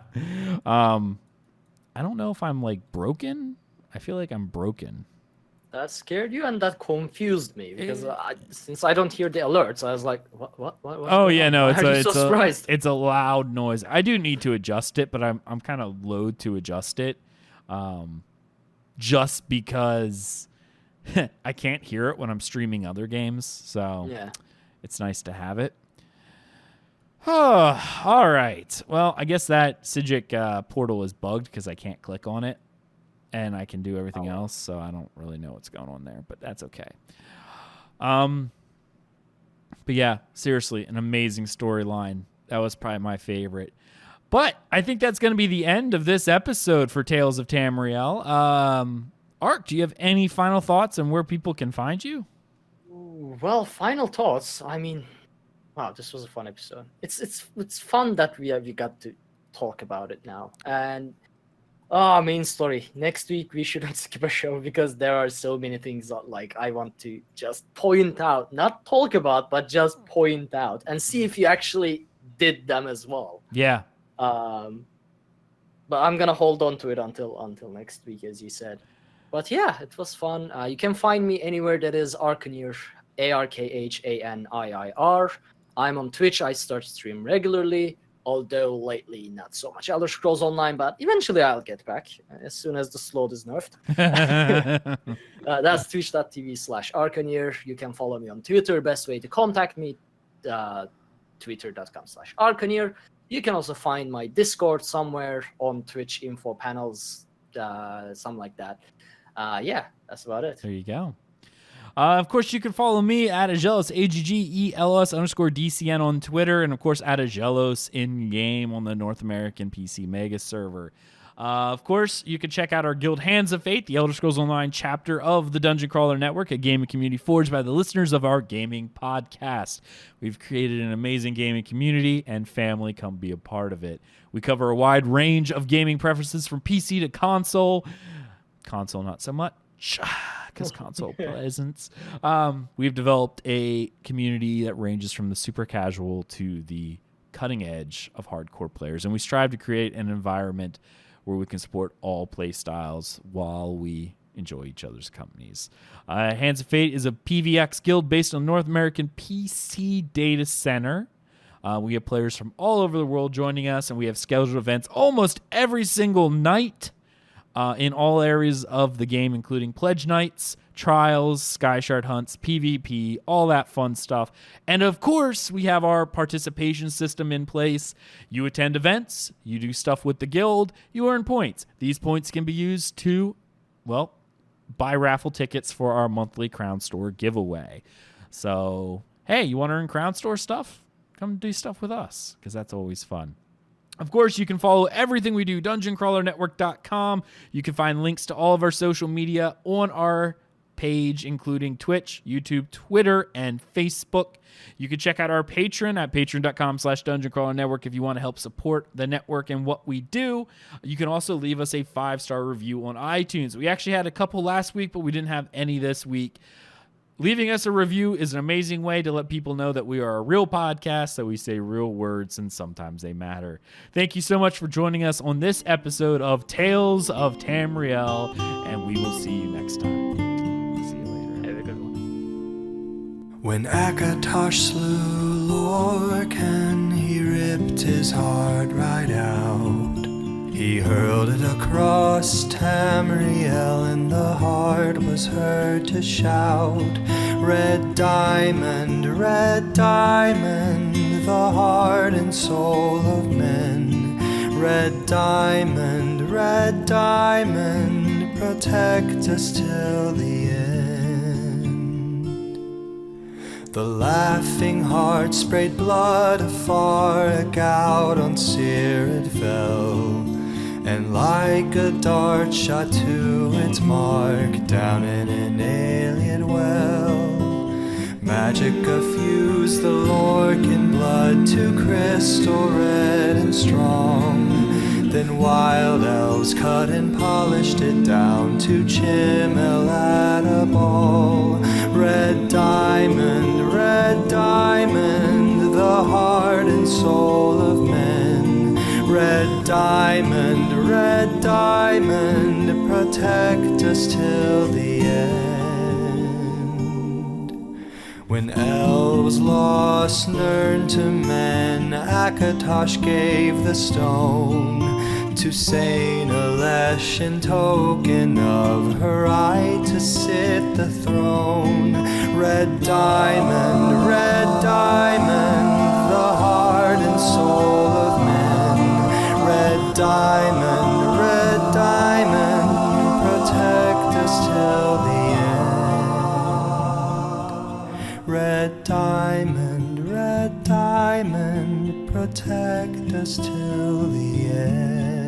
don't know if I'm like broken. I feel like I'm broken. That scared you, and that confused me, because since I don't hear the alerts, I was like, what? Oh yeah, no, so surprised. It's a loud noise. I do need to adjust it, but I'm kind of loath to adjust it, just because I can't hear it when I'm streaming other games. So yeah, it's nice to have it. Oh, all right. Well, I guess that Psijic portal is bugged because I can't click on it. And I can do everything else, so I don't really know what's going on there, but that's okay. But yeah, seriously, an amazing storyline. That was probably my favorite. But I think that's going to be the end of this episode for Tales of Tamriel. Ark, do you have any final thoughts on where people can find you? Well, final thoughts. I mean, wow, this was a fun episode. It's fun that we got to talk about it now. And main story. Next week we shouldn't skip a show, because there are so many things that, like, I want to just point out, not talk about, but just point out and see if you actually did them as well. Yeah. But I'm gonna hold on to it until next week, as you said. But yeah, it was fun. You can find me anywhere that is Arkhaniir, ARKHANIIR. I'm on Twitch. I start stream regularly. Although lately not so much Elder Scrolls Online, but eventually I'll get back as soon as the slot is nerfed. That's twitch.tv/Arkhaniir. You can follow me on Twitter. Best way to contact me, twitter.com/Arkhaniir. You can also find my Discord somewhere on Twitch info panels, something like that. Yeah, that's about it. There you go. Of course, you can follow me at Aggelos, AGGELOS_DCN on Twitter, and of course at Aggelos in-game on the North American PC Mega server. Of course, you can check out our guild Hands of Fate, the Elder Scrolls Online chapter of the Dungeon Crawler Network, a gaming community forged by the listeners of our gaming podcast. We've created an amazing gaming community, and family, come be a part of it. We cover a wide range of gaming preferences from PC to console. Console, not so much, because console presence. We've developed a community that ranges from the super casual to the cutting edge of hardcore players, and we strive to create an environment where we can support all play styles while we enjoy each other's companies. Hands of Fate is a PvX guild based on North American PC data center. We have players from all over the world joining us, and we have scheduled events almost every single night. in all areas of the game, including pledge nights, trials, sky shard hunts, PvP, all that fun stuff. And of course, we have our participation system in place. You attend events, you do stuff with the guild, you earn points. These points can be used to, well, buy raffle tickets for our monthly Crown Store giveaway. So, hey, you want to earn Crown Store stuff? Come do stuff with us, because that's always fun. Of course, you can follow everything we do, dungeoncrawlernetwork.com. You can find links to all of our social media on our page, including Twitch, YouTube, Twitter, and Facebook. You can check out our Patreon at patreon.com/dungeoncrawlernetwork if you want to help support the network and what we do. You can also leave us a 5-star review on iTunes. We actually had a couple last week, but we didn't have any this week. Leaving us a review is an amazing way to let people know that we are a real podcast, that we say real words, and sometimes they matter. Thank you so much for joining us on this episode of Tales of Tamriel, and we will see you next time. See you later. Have a good one. When Akatosh slew Lorcan, he ripped his heart right out. He hurled it across Tamriel, and the heart was heard to shout, red diamond, the heart and soul of men. Red diamond, protect us till the end. The laughing heart sprayed blood afar, a gout on Seer it fell, and like a dart shot to its mark down in an alien well. Magic effused the Lorcan blood to crystal red and strong. Then wild elves cut and polished it down to chimel at a ball. Red diamond, the heart and soul of men. Red diamond, protect us till the end. When elves lost Nirn to men, Akatosh gave the stone to Saint Alesh in token of her right to sit the throne. Red diamond, the heart and soul of men. Red diamond, protect us till the end. Red diamond, protect us till the end.